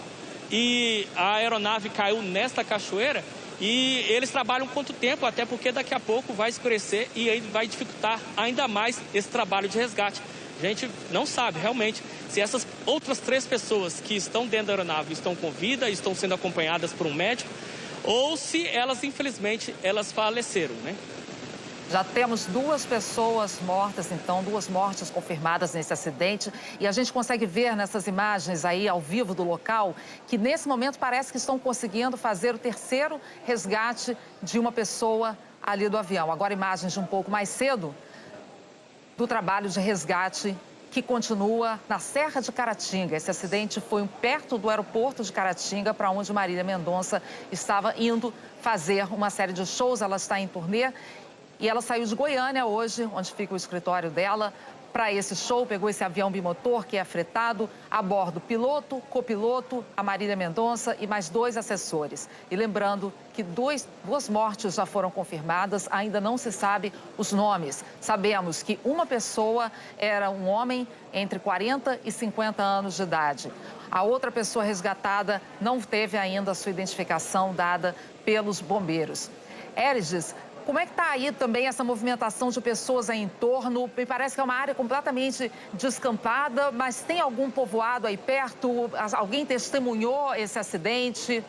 e a aeronave caiu nesta cachoeira. E eles trabalham quanto tempo, até porque daqui a pouco vai escurecer e aí vai dificultar ainda mais esse trabalho de resgate. A gente não sabe realmente se essas outras 3 pessoas que estão dentro da aeronave estão com vida, estão sendo acompanhadas por um médico, ou se elas, infelizmente, elas faleceram, né? Já temos 2 pessoas mortas, então, 2 mortes confirmadas nesse acidente. E a gente consegue ver nessas imagens aí, ao vivo do local, que nesse momento parece que estão conseguindo fazer o 3º resgate de uma pessoa ali do avião. Agora, imagens de um pouco mais cedo do trabalho de resgate que continua na Serra de Caratinga. Esse acidente foi perto do aeroporto de Caratinga, para onde Marília Mendonça estava indo fazer uma série de shows. Ela está em turnê. E ela saiu de Goiânia hoje, onde fica o escritório dela, para esse show. Pegou esse avião bimotor que é fretado, a bordo piloto, copiloto, a Marília Mendonça e mais 2 assessores. E lembrando que 2 mortes já foram confirmadas, ainda não se sabe os nomes. Sabemos que uma pessoa era um homem entre 40 e 50 anos de idade. A outra pessoa resgatada não teve ainda a sua identificação dada pelos bombeiros. Érides, como é que está aí também essa movimentação de pessoas aí em torno? Me parece que é uma área completamente descampada, mas tem algum povoado aí perto? Alguém testemunhou esse acidente?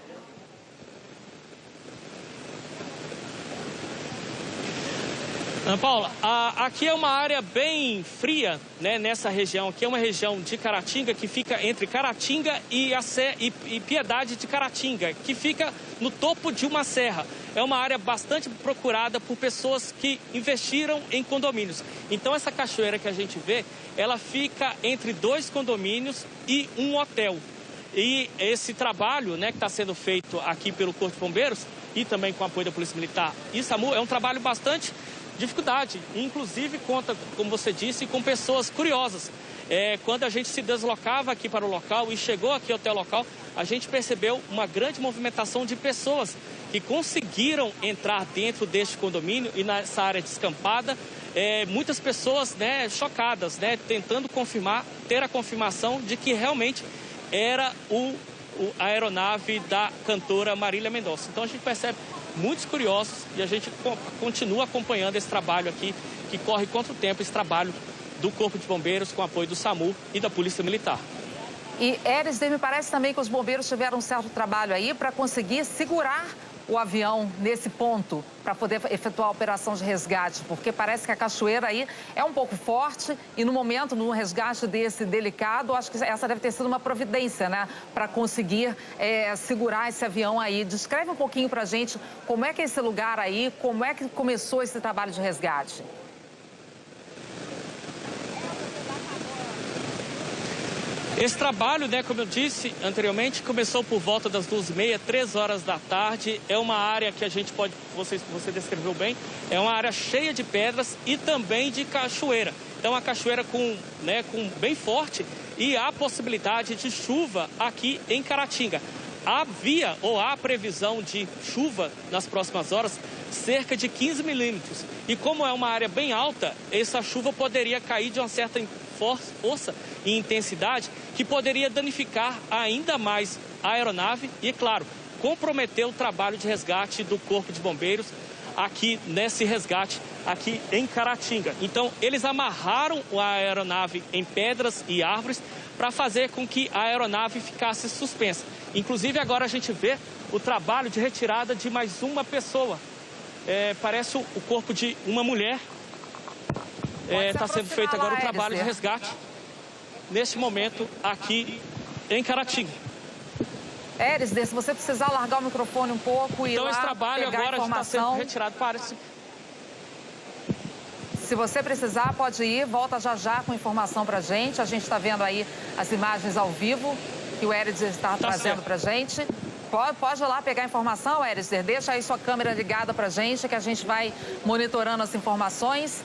Ana Paula, aqui é uma área bem fria, né, nessa região. Aqui é uma região de Caratinga que fica entre Caratinga e Piedade de Caratinga, que fica no topo de uma serra. É uma área bastante procurada por pessoas que investiram em condomínios. Então, essa cachoeira que a gente vê, ela fica entre 2 condomínios e um hotel. E esse trabalho, né, que está sendo feito aqui pelo Corpo de Bombeiros e também com o apoio da Polícia Militar e SAMU, é um trabalho bastante dificuldade, inclusive conta, como você disse, com pessoas curiosas. Quando a gente se deslocava aqui para o local e chegou aqui até o local, a gente percebeu uma grande movimentação de pessoas que conseguiram entrar dentro deste condomínio e nessa área descampada. Muitas pessoas, né, chocadas, né, tentando ter a confirmação de que realmente era a aeronave da cantora Marília Mendonça. Então a gente percebe muitos curiosos e a gente continua acompanhando esse trabalho aqui, que corre contra o tempo, esse trabalho do Corpo de Bombeiros com apoio do SAMU e da Polícia Militar. E, Erisder, me parece também que os bombeiros tiveram um certo trabalho aí para conseguir segurar o avião nesse ponto, para poder efetuar a operação de resgate, porque parece que a cachoeira aí é um pouco forte e no momento, num resgate desse delicado, acho que essa deve ter sido uma providência, né, para conseguir segurar esse avião aí. Descreve um pouquinho para a gente como é que é esse lugar aí, como é que começou esse trabalho de resgate. Esse trabalho, né, como eu disse anteriormente, começou por volta das 2h30, 3 horas da tarde. É uma área que a gente pode, você descreveu bem, é uma área cheia de pedras e também de cachoeira. Então, a cachoeira com bem forte e há possibilidade de chuva aqui em Caratinga. Havia ou há previsão de chuva nas próximas horas, cerca de 15 milímetros. E como é uma área bem alta, essa chuva poderia cair de uma certa força e intensidade que poderia danificar ainda mais a aeronave e, claro, comprometer o trabalho de resgate do Corpo de Bombeiros aqui nesse resgate aqui em Caratinga. Então, eles amarraram a aeronave em pedras e árvores para fazer com que a aeronave ficasse suspensa. Inclusive, agora a gente vê o trabalho de retirada de mais uma pessoa. Parece o corpo de uma mulher. Está sendo feito agora o trabalho de resgate neste momento aqui em Caratinga. Erisder, se você precisar largar o microfone um pouco e então, lá esse trabalho pegar agora está sendo retirado para esse... Se você precisar, pode ir, volta já com informação pra gente. A gente está vendo aí as imagens ao vivo que o Erisder está trazendo pra gente. Pode ir lá pegar informação, Erisder. Deixa aí sua câmera ligada pra gente, que a gente vai monitorando as informações,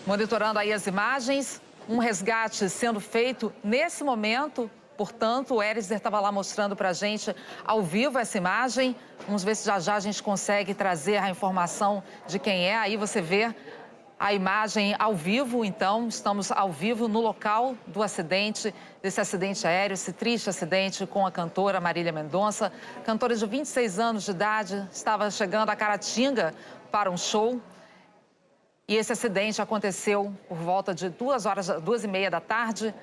monitorando aí as imagens. Um resgate sendo feito nesse momento. Portanto, o Erisder estava lá mostrando pra gente ao vivo essa imagem. Vamos ver se já a gente consegue trazer a informação de quem é. Aí você vê a imagem ao vivo, então, estamos ao vivo no local do acidente, desse acidente aéreo, esse triste acidente com a cantora Marília Mendonça. Cantora de 26 anos de idade, estava chegando a Caratinga para um show. E esse acidente aconteceu por volta de 2h30 da tarde,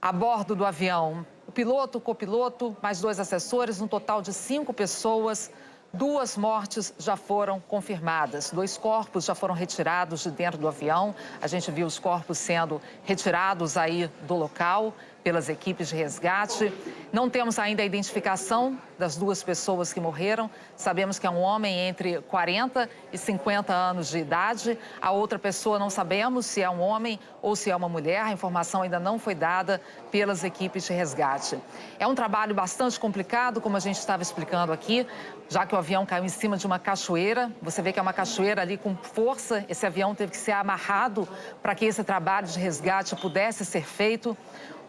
a bordo do avião. O piloto, o copiloto, mais 2 assessores, um total de 5 pessoas. 2 mortes já foram confirmadas, 2 corpos já foram retirados de dentro do avião. A gente viu os corpos sendo retirados aí do local pelas equipes de resgate. Não temos ainda a identificação das 2 pessoas que morreram. Sabemos que é um homem entre 40 e 50 anos de idade. A outra pessoa não sabemos se é um homem ou se é uma mulher. A informação ainda não foi dada pelas equipes de resgate. É um trabalho bastante complicado, como a gente estava explicando aqui, já que o avião caiu em cima de uma cachoeira. Você vê que é uma cachoeira ali com força. Esse avião teve que ser amarrado para que esse trabalho de resgate pudesse ser feito.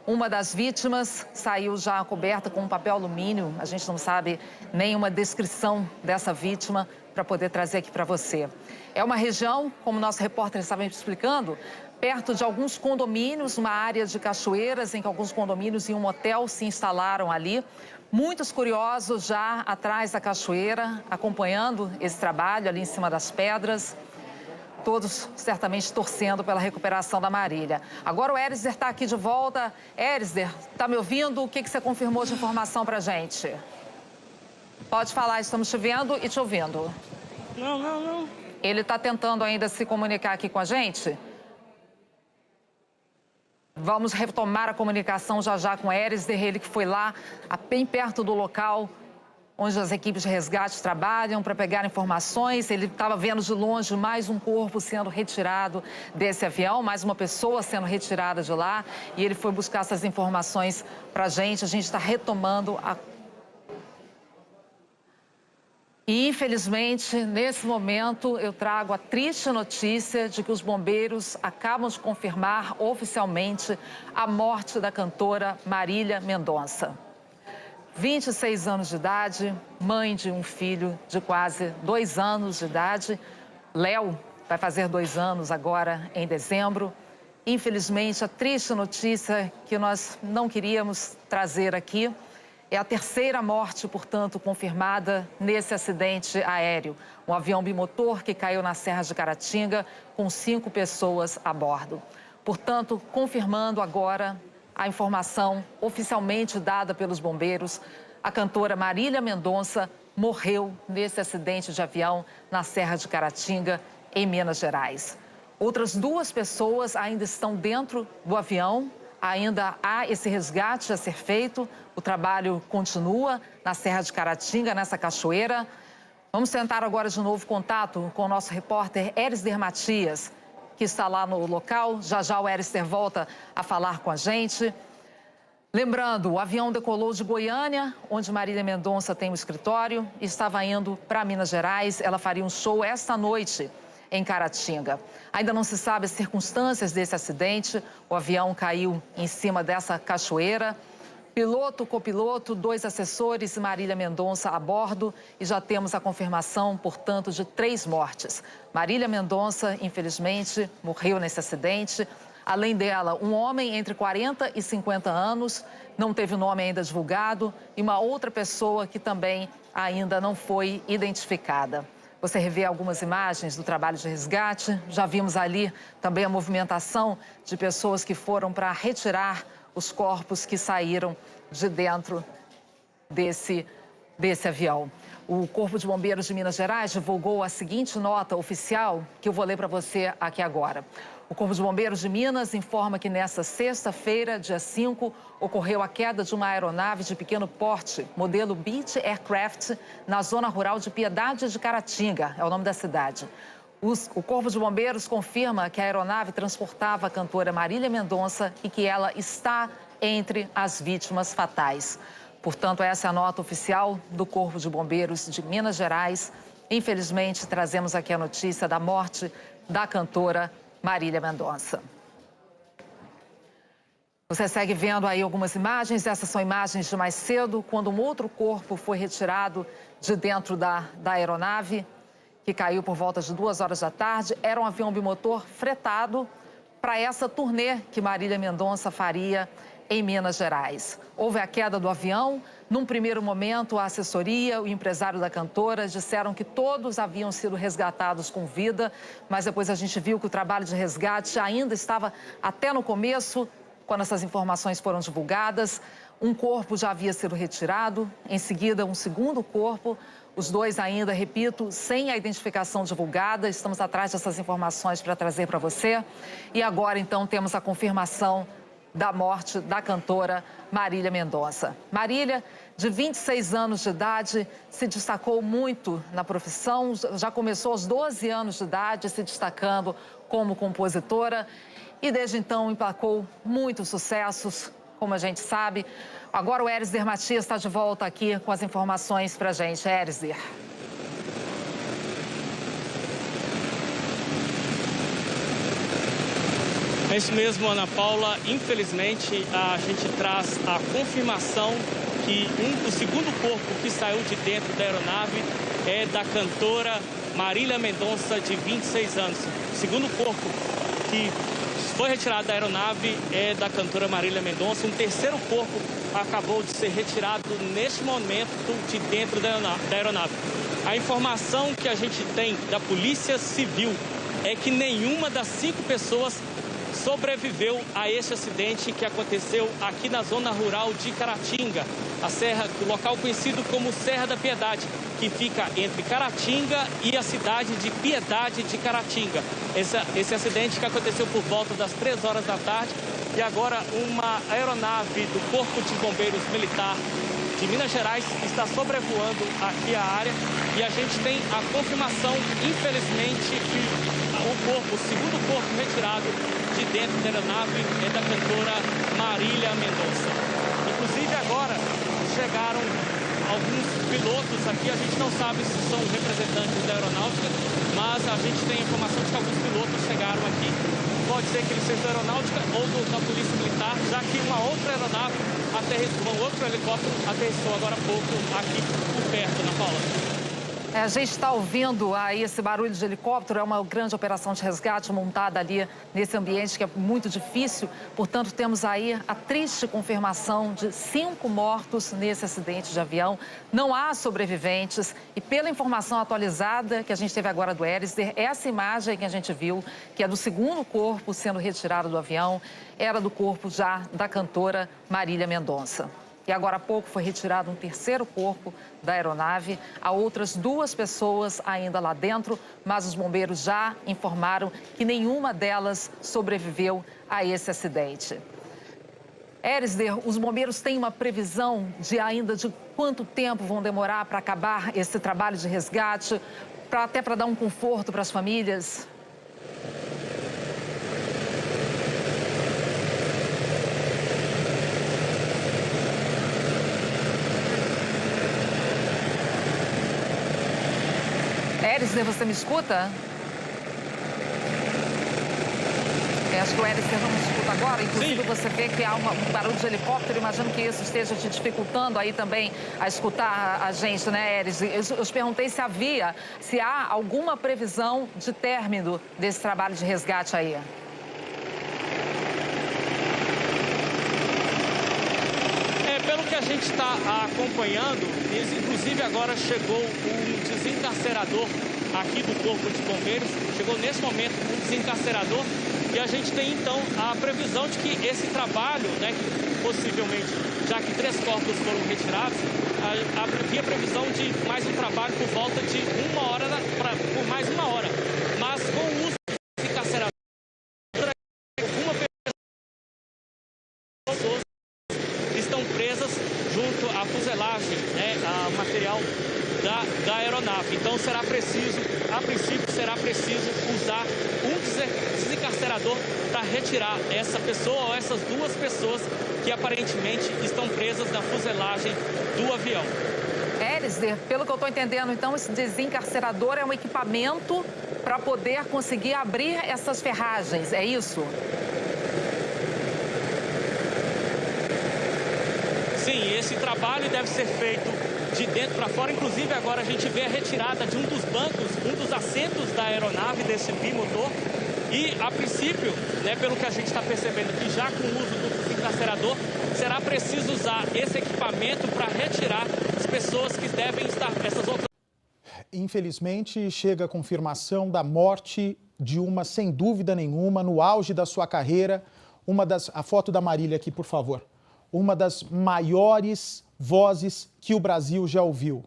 Uma das vítimas saiu já coberta com um papel alumínio. A gente não sabe nenhuma descrição dessa vítima para poder trazer aqui para você. É uma região, como o nosso repórter estava explicando, perto de alguns condomínios, uma área de cachoeiras em que alguns condomínios e um hotel se instalaram ali. Muitos curiosos já atrás da cachoeira, acompanhando esse trabalho ali em cima das pedras. Todos certamente torcendo pela recuperação da Marília. Agora o Erisder está aqui de volta. Erisder, está me ouvindo? O que você confirmou de informação para a gente? Pode falar, estamos te vendo e te ouvindo. Não. Ele está tentando ainda se comunicar aqui com a gente? Vamos retomar a comunicação já com o Erisder, ele que foi lá, bem perto do local onde as equipes de resgate trabalham para pegar informações. Ele estava vendo de longe mais um corpo sendo retirado desse avião, mais uma pessoa sendo retirada de lá. E ele foi buscar essas informações para a gente está retomando a... E, infelizmente, nesse momento, eu trago a triste notícia de que os bombeiros acabam de confirmar oficialmente a morte da cantora Marília Mendonça. 26 anos de idade, mãe de um filho de quase 2 anos de idade. Léo vai fazer 2 anos agora em dezembro. Infelizmente, a triste notícia que nós não queríamos trazer aqui é a 3ª morte, portanto, confirmada nesse acidente aéreo. Um avião bimotor que caiu na Serra de Caratinga com 5 pessoas a bordo. Portanto, confirmando agora a informação oficialmente dada pelos bombeiros. A cantora Marília Mendonça morreu nesse acidente de avião na Serra de Caratinga, em Minas Gerais. Outras 2 pessoas ainda estão dentro do avião. Ainda há esse resgate a ser feito. O trabalho continua na Serra de Caratinga, nessa cachoeira. Vamos tentar agora de novo contato com o nosso repórter Erisder Matias, que está lá no local. Já já o Erisder volta a falar com a gente. Lembrando, o avião decolou de Goiânia, onde Marília Mendonça tem um escritório, e estava indo para Minas Gerais. Ela faria um show esta noite em Caratinga. Ainda não se sabe as circunstâncias desse acidente. O avião caiu em cima dessa cachoeira. Piloto, copiloto, 2 assessores e Marília Mendonça a bordo. E já temos a confirmação, portanto, de 3 mortes. Marília Mendonça, infelizmente, morreu nesse acidente. Além dela, um homem entre 40 e 50 anos, não teve o nome ainda divulgado, e uma outra pessoa que também ainda não foi identificada. Você revê algumas imagens do trabalho de resgate. Já vimos ali também a movimentação de pessoas que foram para retirar os corpos que saíram de dentro desse avião. O Corpo de Bombeiros de Minas Gerais divulgou a seguinte nota oficial, que eu vou ler para você aqui agora. O Corpo de Bombeiros de Minas informa que nesta sexta-feira, dia 5, ocorreu a queda de uma aeronave de pequeno porte, modelo Beech Aircraft, na zona rural de Piedade de Caratinga, é o nome da cidade. O Corpo de Bombeiros confirma que a aeronave transportava a cantora Marília Mendonça e que ela está entre as vítimas fatais. Portanto, essa é a nota oficial do Corpo de Bombeiros de Minas Gerais. Infelizmente, trazemos aqui a notícia da morte da cantora Marília Mendonça. Você segue vendo aí algumas imagens. Essas são imagens de mais cedo, quando um outro corpo foi retirado de dentro da aeronave, que caiu por volta de 2 horas da tarde. Era um avião bimotor fretado para essa turnê que Marília Mendonça faria em Minas Gerais. Houve a queda do avião. Num primeiro momento, a assessoria, o empresário da cantora disseram que todos haviam sido resgatados com vida, mas depois a gente viu que o trabalho de resgate ainda estava até no começo, quando essas informações foram divulgadas. Um corpo já havia sido retirado, em seguida um segundo corpo, os 2 ainda, repito, sem a identificação divulgada. Estamos atrás dessas informações para trazer para você. E agora, então, temos a confirmação da morte da cantora Marília Mendonça. Marília, de 26 anos de idade, se destacou muito na profissão, já começou aos 12 anos de idade se destacando como compositora e desde então emplacou muitos sucessos, como a gente sabe. Agora o Erisder Matias está de volta aqui com as informações para a gente. Erisder. É isso mesmo, Ana Paula. Infelizmente, a gente traz a confirmação que o segundo corpo que saiu de dentro da aeronave é da cantora Marília Mendonça, de 26 anos. O segundo corpo que foi retirado da aeronave é da cantora Marília Mendonça. Um terceiro corpo acabou de ser retirado neste momento de dentro da aeronave. A informação que a gente tem da Polícia Civil é que nenhuma das 5 pessoas sobreviveu a este acidente que aconteceu aqui na zona rural de Caratinga, a serra, o local conhecido como Serra da Piedade, que fica entre Caratinga e a cidade de Piedade de Caratinga. Esse acidente que aconteceu por volta das 3 horas da tarde, e agora uma aeronave do Corpo de Bombeiros Militar de Minas Gerais está sobrevoando aqui a área, e a gente tem a confirmação, infelizmente, que o segundo corpo retirado de dentro da aeronave é da cantora Marília Mendonça. Inclusive agora chegaram alguns pilotos aqui, a gente não sabe se são representantes da aeronáutica, mas a gente tem a informação de que alguns pilotos chegaram aqui. Pode ser que eles sejam da aeronáutica ou da Polícia Militar, já que uma outra aeronave aterrissou, um outro helicóptero aterrissou agora há pouco aqui por perto, Ana Paula. A gente está ouvindo aí esse barulho de helicóptero, é uma grande operação de resgate montada ali nesse ambiente que é muito difícil. Portanto, temos aí a triste confirmação de 5 mortos nesse acidente de avião. Não há sobreviventes e pela informação atualizada que a gente teve agora do Erisder, essa imagem que a gente viu, que é do segundo corpo sendo retirado do avião, era do corpo já da cantora Marília Mendonça. E agora há pouco foi retirado um terceiro corpo da aeronave. Há outras 2 pessoas ainda lá dentro, mas os bombeiros já informaram que nenhuma delas sobreviveu a esse acidente. Erisder, os bombeiros têm uma previsão de quanto tempo vão demorar para acabar esse trabalho de resgate, até para dar um conforto para as famílias? Erisder, você me escuta? Acho que o Erisder não me escuta agora. Inclusive, você vê que há um barulho de helicóptero. Imagino que isso esteja te dificultando aí também a escutar a gente, né, Erisder? Eu te perguntei se há alguma previsão de término desse trabalho de resgate aí. Pelo que a gente está acompanhando, inclusive agora chegou um desencarcerador aqui do Corpo de Bombeiros, chegou nesse momento um desencarcerador e a gente tem então a previsão de que esse trabalho, né, que possivelmente, já que 3 corpos foram retirados, havia previsão de mais um trabalho por volta de 1 hora, por mais 1 hora, mas com o uso do desencarcerador, alguma pessoa estão presas junto à fuselagem, né, ao material da aeronave. Então será preciso, a princípio, usar um desencarcerador para retirar essa pessoa ou essas 2 pessoas que aparentemente estão presas na fuselagem do avião. Erisder, pelo que eu estou entendendo, então, esse desencarcerador é um equipamento para poder conseguir abrir essas ferragens, é isso? Sim, esse trabalho deve ser feito de dentro para fora. Inclusive, agora a gente vê a retirada de um dos bancos, um dos assentos da aeronave, desse bimotor. E, a princípio, né, pelo que a gente está percebendo, que já com o uso do desencarcerador, será preciso usar esse equipamento para retirar as pessoas que devem estar essas outras. Infelizmente, chega a confirmação da morte de uma, sem dúvida nenhuma, no auge da sua carreira, a foto da Marília aqui, por favor. Uma das maiores vozes que o Brasil já ouviu.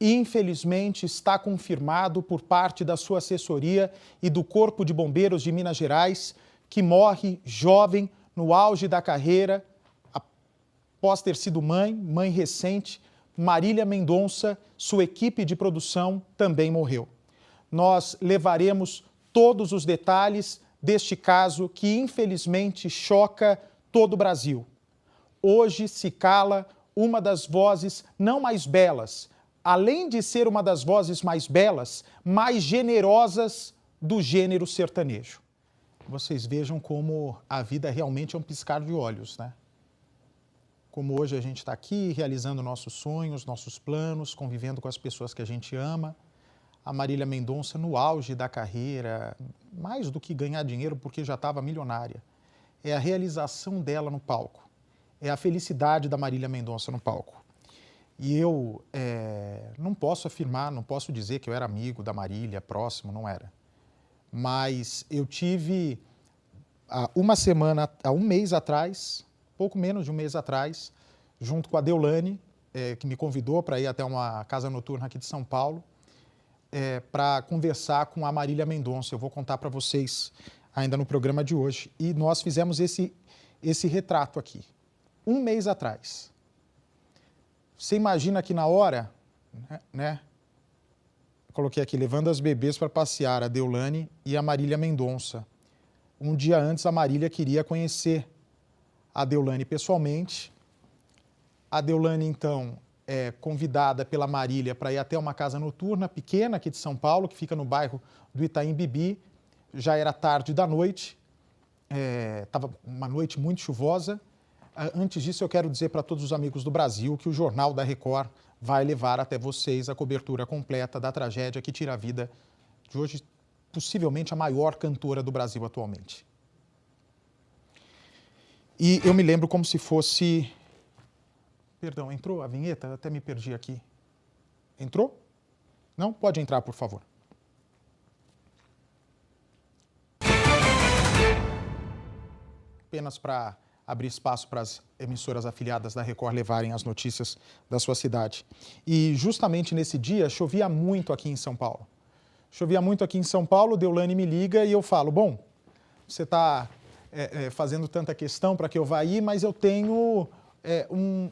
E, infelizmente, está confirmado por parte da sua assessoria e do Corpo de Bombeiros de Minas Gerais que morre jovem, no auge da carreira, após ter sido mãe recente. Marília Mendonça, sua equipe de produção, também morreu. Nós levaremos todos os detalhes deste caso que, infelizmente, choca todo o Brasil. Hoje se cala uma das vozes não mais belas, além de ser uma das vozes mais belas, mais generosas do gênero sertanejo. Vocês vejam como a vida realmente é um piscar de olhos, né? Como hoje a gente está aqui realizando nossos sonhos, nossos planos, convivendo com as pessoas que a gente ama. A Marília Mendonça no auge da carreira, mais do que ganhar dinheiro porque já estava milionária. É a realização dela no palco. É a felicidade da Marília Mendonça no palco. E eu não posso afirmar, não posso dizer que eu era amigo da Marília, próximo, não era. Mas eu tive, há um mês atrás, pouco menos de um mês atrás, junto com a Deolane, que me convidou para ir até uma casa noturna aqui de São Paulo, para conversar com a Marília Mendonça. Eu vou contar para vocês ainda no programa de hoje. E nós fizemos esse retrato aqui. Um mês atrás. Você imagina que na hora, né? Coloquei aqui, levando as bebês para passear, a Deolane e a Marília Mendonça. Um dia antes, a Marília queria conhecer a Deolane pessoalmente. A Deolane, então, é convidada pela Marília para ir até uma casa noturna pequena aqui de São Paulo, que fica no bairro do Itaim Bibi. Já era tarde da noite, estava uma noite muito chuvosa. Antes disso, eu quero dizer para todos os amigos do Brasil que o Jornal da Record vai levar até vocês a cobertura completa da tragédia que tira a vida de hoje, possivelmente a maior cantora do Brasil atualmente. E eu me lembro como se fosse... Perdão, entrou a vinheta? Eu até me perdi aqui. Entrou? Não? Pode entrar, por favor. Apenas para abrir espaço para as emissoras afiliadas da Record levarem as notícias da sua cidade. E justamente nesse dia chovia muito aqui em São Paulo. Chovia muito aqui em São Paulo, Deolane me liga e eu falo, bom, você está fazendo tanta questão para que eu vá aí, mas eu tenho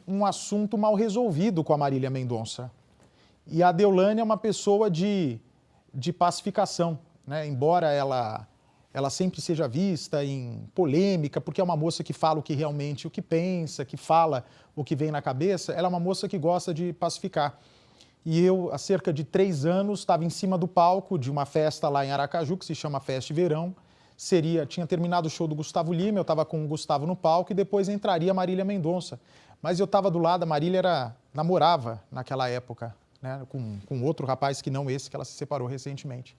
um assunto mal resolvido com a Marília Mendonça. E a Deolane é uma pessoa de pacificação, né? Embora ela sempre seja vista em polêmica, porque é uma moça que fala o que pensa, que fala o que vem na cabeça, ela é uma moça que gosta de pacificar. E eu, há cerca de 3 anos, estava em cima do palco de uma festa lá em Aracaju, que se chama Festa de Verão. Tinha terminado o show do Gustavo Lima, eu estava com o Gustavo no palco e depois entraria a Marília Mendonça. Mas eu estava do lado, a Marília namorava naquela época, né, com outro rapaz que não esse, que ela se separou recentemente.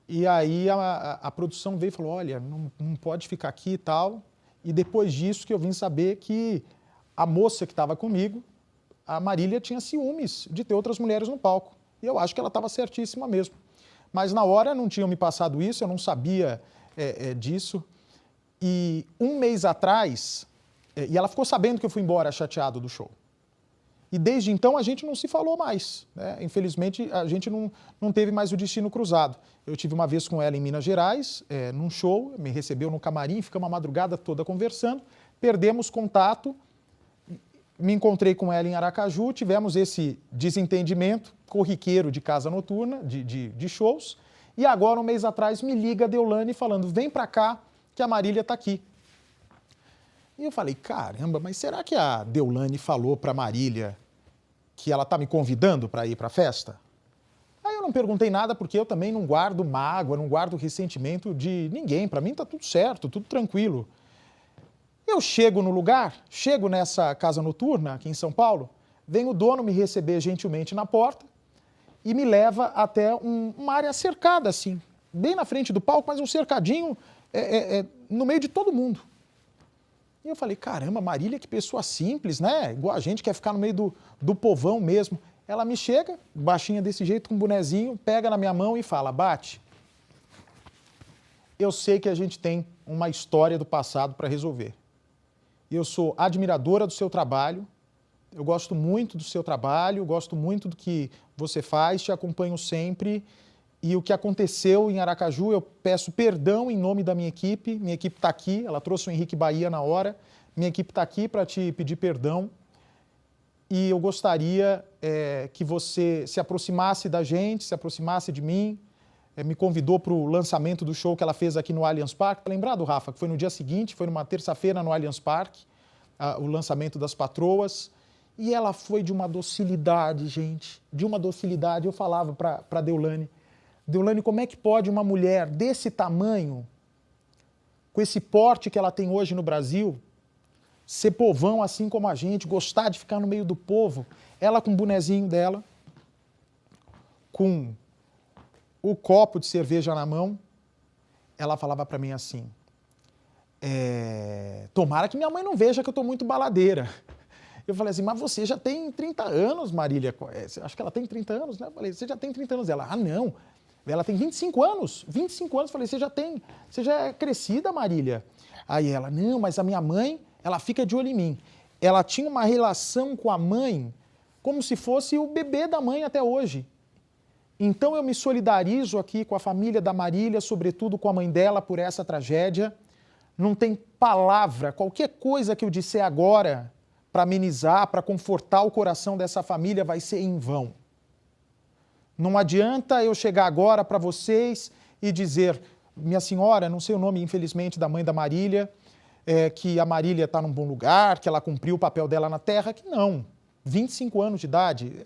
E aí a produção veio e falou, olha, não pode ficar aqui e tal. E depois disso que eu vim saber que a moça que estava comigo, a Marília, tinha ciúmes de ter outras mulheres no palco. E eu acho que ela estava certíssima mesmo. Mas na hora não tinham me passado isso, eu não sabia disso. E um mês atrás, e ela ficou sabendo que eu fui embora chateado do show. E desde então a gente não se falou mais, né? Infelizmente a gente não teve mais o destino cruzado. Eu tive uma vez com ela em Minas Gerais, num show, me recebeu no camarim, ficamos a madrugada toda conversando, perdemos contato, me encontrei com ela em Aracaju, tivemos esse desentendimento corriqueiro de casa noturna, de shows, e agora um mês atrás me liga a Deolane falando, vem pra cá que a Marília tá aqui. E eu falei, caramba, mas será que a Deolane falou pra Marília que ela tá me convidando para ir para a festa? Aí eu não perguntei nada porque eu também não guardo mágoa, não guardo ressentimento de ninguém. Para mim tá tudo certo, tudo tranquilo. Eu chego no lugar, chego nessa casa noturna aqui em São Paulo, vem o dono me receber gentilmente na porta e me leva até uma área cercada assim, bem na frente do palco, mas um cercadinho no meio de todo mundo. E eu falei, caramba, Marília, que pessoa simples, né? Igual a gente quer ficar no meio do povão mesmo. Ela me chega, baixinha desse jeito, com um bonezinho, pega na minha mão e fala, Bate, eu sei que a gente tem uma história do passado para resolver. Eu sou admiradora do seu trabalho, eu gosto muito do seu trabalho, gosto muito do que você faz, te acompanho sempre. E o que aconteceu em Aracaju, eu peço perdão em nome da minha equipe está aqui, ela trouxe o Henrique Bahia na hora, minha equipe está aqui para te pedir perdão e eu gostaria que você se aproximasse da gente, se aproximasse de mim, me convidou para o lançamento do show que ela fez aqui no Allianz Parque, lembrado, Rafa, que foi no dia seguinte, foi numa terça-feira no Allianz Parque, o lançamento das Patroas, e ela foi de uma docilidade, gente, de uma docilidade, eu falava para a Deolane, como é que pode uma mulher desse tamanho, com esse porte que ela tem hoje no Brasil, ser povão assim como a gente, gostar de ficar no meio do povo, ela com o bonezinho dela, com o copo de cerveja na mão, ela falava para mim assim, tomara que minha mãe não veja que eu estou muito baladeira. Eu falei assim, mas você já tem 30 anos, Marília, acho que ela tem 30 anos, né? Eu falei, você já tem 30 anos. Ela, não. Ela tem 25 anos. 25 anos. Falei, você já é crescida, Marília. Aí ela, não, mas a minha mãe, ela fica de olho em mim. Ela tinha uma relação com a mãe como se fosse o bebê da mãe até hoje. Então eu me solidarizo aqui com a família da Marília, sobretudo com a mãe dela por essa tragédia. Não tem palavra, qualquer coisa que eu disser agora para amenizar, para confortar o coração dessa família vai ser em vão. Não adianta eu chegar agora para vocês e dizer, minha senhora, não sei o nome, infelizmente, da mãe da Marília, que a Marília está num bom lugar, que ela cumpriu o papel dela na Terra, que não. 25 anos de idade,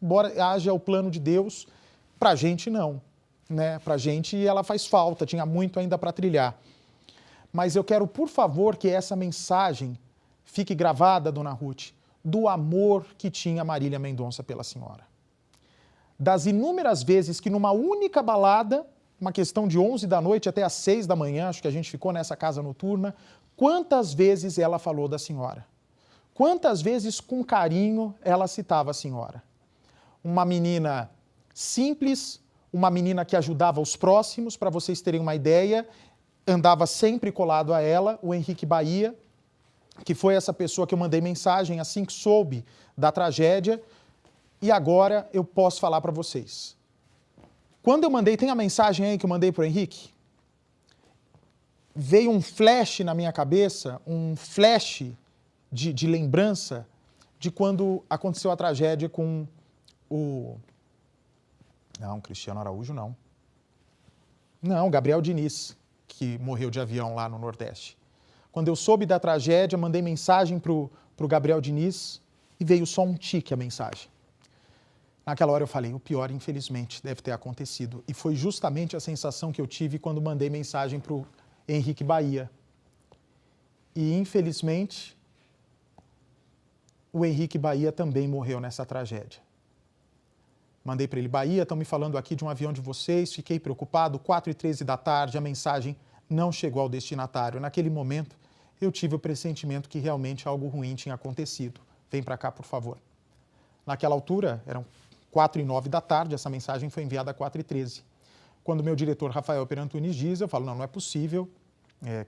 embora haja o plano de Deus, para a gente não. Né? Para a gente ela faz falta, tinha muito ainda para trilhar. Mas eu quero, por favor, que essa mensagem fique gravada, dona Ruth, do amor que tinha Marília Mendonça pela senhora. Das inúmeras vezes que numa única balada, uma questão de 11 da noite até às 6 da manhã, acho que a gente ficou nessa casa noturna, quantas vezes ela falou da senhora? Quantas vezes com carinho ela citava a senhora? Uma menina simples, uma menina que ajudava os próximos, para vocês terem uma ideia, andava sempre colado a ela, o Henrique Bahia, que foi essa pessoa que eu mandei mensagem assim que soube da tragédia, e agora eu posso falar para vocês. Quando eu mandei, tem a mensagem aí que eu mandei para o Henrique? Veio um flash na minha cabeça, um flash de lembrança de quando aconteceu a tragédia com o... Não, Cristiano Araújo não. Não, Gabriel Diniz, que morreu de avião lá no Nordeste. Quando eu soube da tragédia, mandei mensagem pro Gabriel Diniz e veio só um tique a mensagem. Naquela hora eu falei, o pior, infelizmente, deve ter acontecido. E foi justamente a sensação que eu tive quando mandei mensagem pro Henrique Bahia. E, infelizmente, o Henrique Bahia também morreu nessa tragédia. Mandei para ele, Bahia, estão me falando aqui de um avião de vocês, fiquei preocupado, 4h13 da tarde, a mensagem não chegou ao destinatário. Naquele momento, eu tive o pressentimento que realmente algo ruim tinha acontecido. Vem para cá, por favor. Naquela altura, eram 4h09 da tarde, essa mensagem foi enviada às 4h13. Quando o meu diretor, Rafael Perantunes, diz, eu falo, não é possível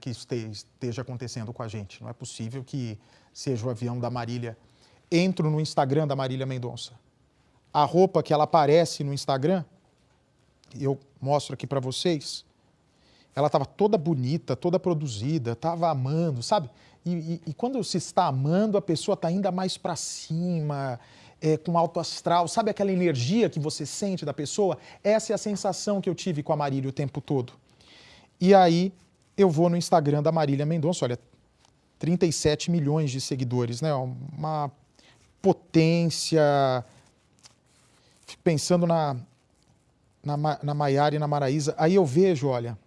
que isso esteja acontecendo com a gente. Não é possível que seja o avião da Marília. Entro no Instagram da Marília Mendonça. A roupa que ela aparece no Instagram, eu mostro aqui para vocês, ela estava toda bonita, toda produzida, estava amando, sabe? E quando se está amando, a pessoa está ainda mais para cima, com alto astral, sabe aquela energia que você sente da pessoa? Essa é a sensação que eu tive com a Marília o tempo todo. E aí eu vou no Instagram da Marília Mendonça, olha, 37 milhões de seguidores, né? Uma potência... Fico pensando na Maiara e na Maraísa. Aí eu vejo, olha...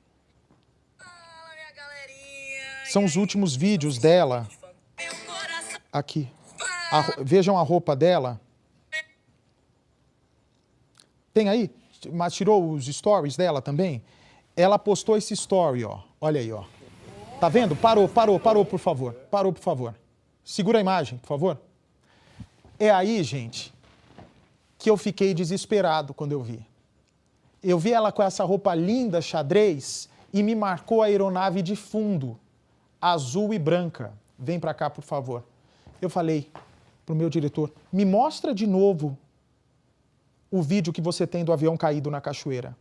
São os últimos vídeos dela. Aqui. Vejam a roupa dela. Tem aí? Mas tirou os stories dela também? Ela postou esse story, ó. Olha aí, ó. Tá vendo? Parou, por favor. Parou, por favor. Segura a imagem, por favor. É aí, gente, que eu fiquei desesperado quando eu vi. Eu vi ela com essa roupa linda, xadrez, e me marcou a aeronave de fundo, azul e branca. Vem para cá, por favor. Eu falei pro meu diretor, me mostra de novo o vídeo que você tem do avião caído na cachoeira.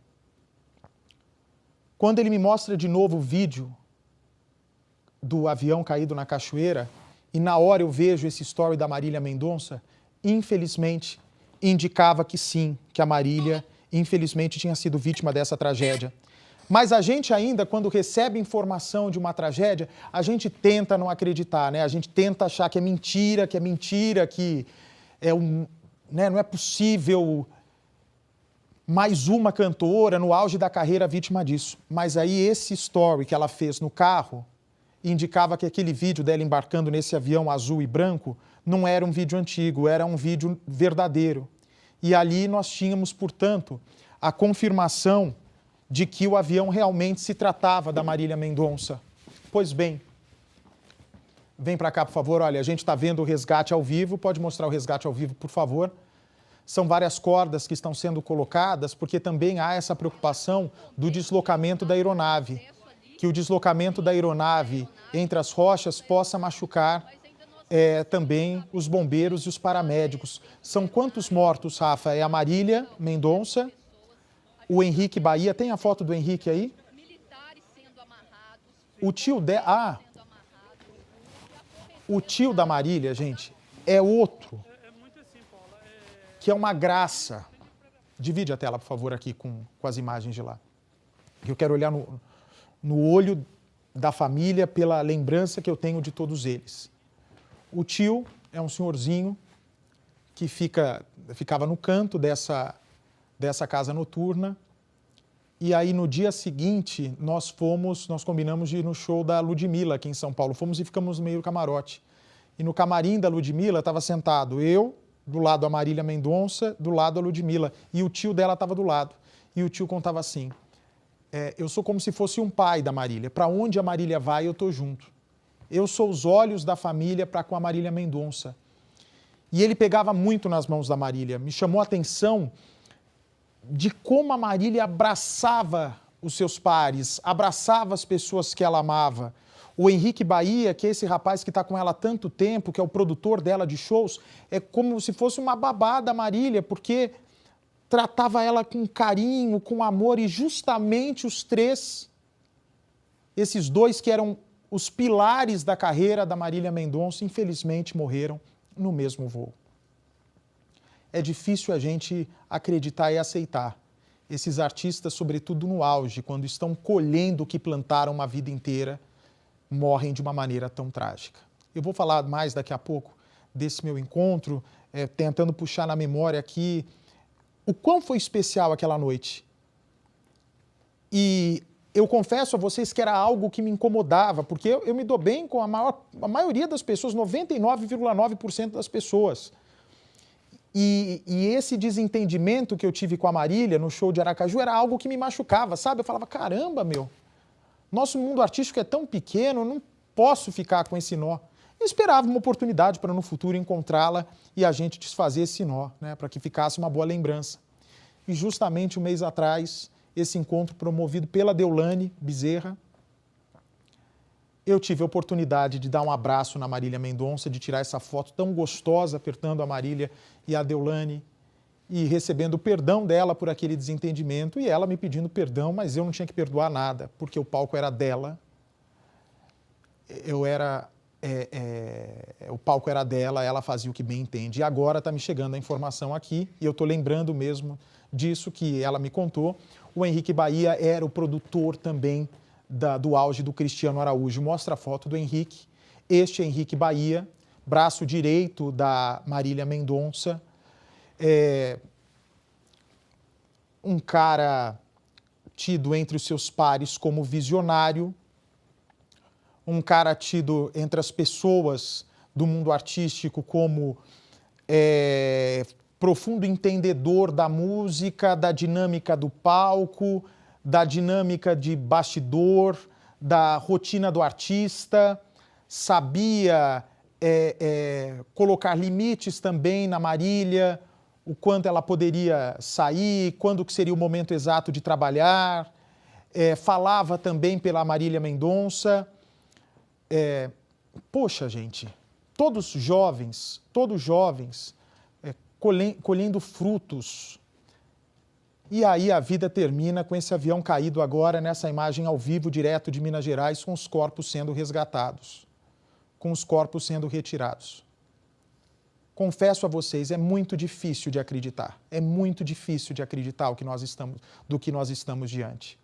Quando ele me mostra de novo o vídeo do avião caído na cachoeira, e na hora eu vejo esse story da Marília Mendonça, infelizmente, indicava que sim, que a Marília, infelizmente, tinha sido vítima dessa tragédia. Mas a gente ainda, quando recebe informação de uma tragédia, a gente tenta não acreditar, né? A gente tenta achar que é mentira, que né? Não é possível mais uma cantora no auge da carreira vítima disso. Mas aí esse story que ela fez no carro indicava que aquele vídeo dela embarcando nesse avião azul e branco não era um vídeo antigo, era um vídeo verdadeiro. E ali nós tínhamos, portanto, a confirmação de que o avião realmente se tratava da Marília Mendonça. Pois bem, vem para cá, por favor. Olha, a gente está vendo o resgate ao vivo. Pode mostrar o resgate ao vivo, por favor. São várias cordas que estão sendo colocadas, porque também há essa preocupação do deslocamento da aeronave. Que o deslocamento da aeronave entre as rochas possa machucar também os bombeiros e os paramédicos. São quantos mortos, Rafa? É a Marília Mendonça, o Henrique Bahia. Tem a foto do Henrique aí? O tio o tio da Marília, gente, é outro, que é uma graça. Divide a tela, por favor, aqui com as imagens de lá. Eu quero olhar no olho da família pela lembrança que eu tenho de todos eles. O tio é um senhorzinho que ficava no canto dessa casa noturna. E aí, no dia seguinte, nós combinamos de ir no show da Ludmilla, aqui em São Paulo. Fomos e ficamos no meio do camarote. E no camarim da Ludmilla estava sentado eu, do lado a Marília Mendonça, do lado a Ludmilla. E o tio dela estava do lado. E o tio contava assim, eu sou como se fosse um pai da Marília. Para onde a Marília vai, eu estou junto. Eu sou os olhos da família para com a Marília Mendonça. E ele pegava muito nas mãos da Marília. Me chamou a atenção de como a Marília abraçava os seus pares, abraçava as pessoas que ela amava. O Henrique Bahia, que é esse rapaz que está com ela há tanto tempo, que é o produtor dela de shows, é como se fosse uma babá da Marília, porque tratava ela com carinho, com amor, e justamente os três, esses dois que eram os pilares da carreira da Marília Mendonça, infelizmente morreram no mesmo voo. É difícil a gente acreditar e aceitar. Esses artistas, sobretudo no auge, quando estão colhendo o que plantaram uma vida inteira, morrem de uma maneira tão trágica. Eu vou falar mais daqui a pouco desse meu encontro, tentando puxar na memória aqui o quão foi especial aquela noite. E eu confesso a vocês que era algo que me incomodava, porque eu me dou bem com a maioria das pessoas, 99,9% das pessoas. E esse desentendimento que eu tive com a Marília no show de Aracaju era algo que me machucava, sabe? Eu falava, caramba, meu, nosso mundo artístico é tão pequeno, eu não posso ficar com esse nó. Eu esperava uma oportunidade para no futuro encontrá-la e a gente desfazer esse nó, né, para que ficasse uma boa lembrança. E justamente um mês atrás, esse encontro promovido pela Deolane Bezerra, eu tive a oportunidade de dar um abraço na Marília Mendonça, de tirar essa foto tão gostosa apertando a Marília e a Deolane e recebendo o perdão dela por aquele desentendimento e ela me pedindo perdão, mas eu não tinha que perdoar nada, porque o palco era dela, o palco era dela, ela fazia o que bem entende. E agora está me chegando a informação aqui, e eu estou lembrando mesmo disso que ela me contou. O Henrique Bahia era o produtor também do auge do Cristiano Araújo. Mostra a foto do Henrique. Este é Henrique Bahia, braço direito da Marília Mendonça. Um cara tido entre os seus pares como visionário, um cara tido entre as pessoas do mundo artístico como profundo entendedor da música, da dinâmica do palco, da dinâmica de bastidor, da rotina do artista, sabia colocar limites também na Marília, o quanto ela poderia sair, quando que seria o momento exato de trabalhar, falava também pela Marília Mendonça. Poxa, gente, todos jovens, colhendo frutos. E aí a vida termina com esse avião caído agora nessa imagem ao vivo, direto de Minas Gerais, com os corpos sendo resgatados, com os corpos sendo retirados. Confesso a vocês, é muito difícil de acreditar. É muito difícil de acreditar do que nós estamos diante.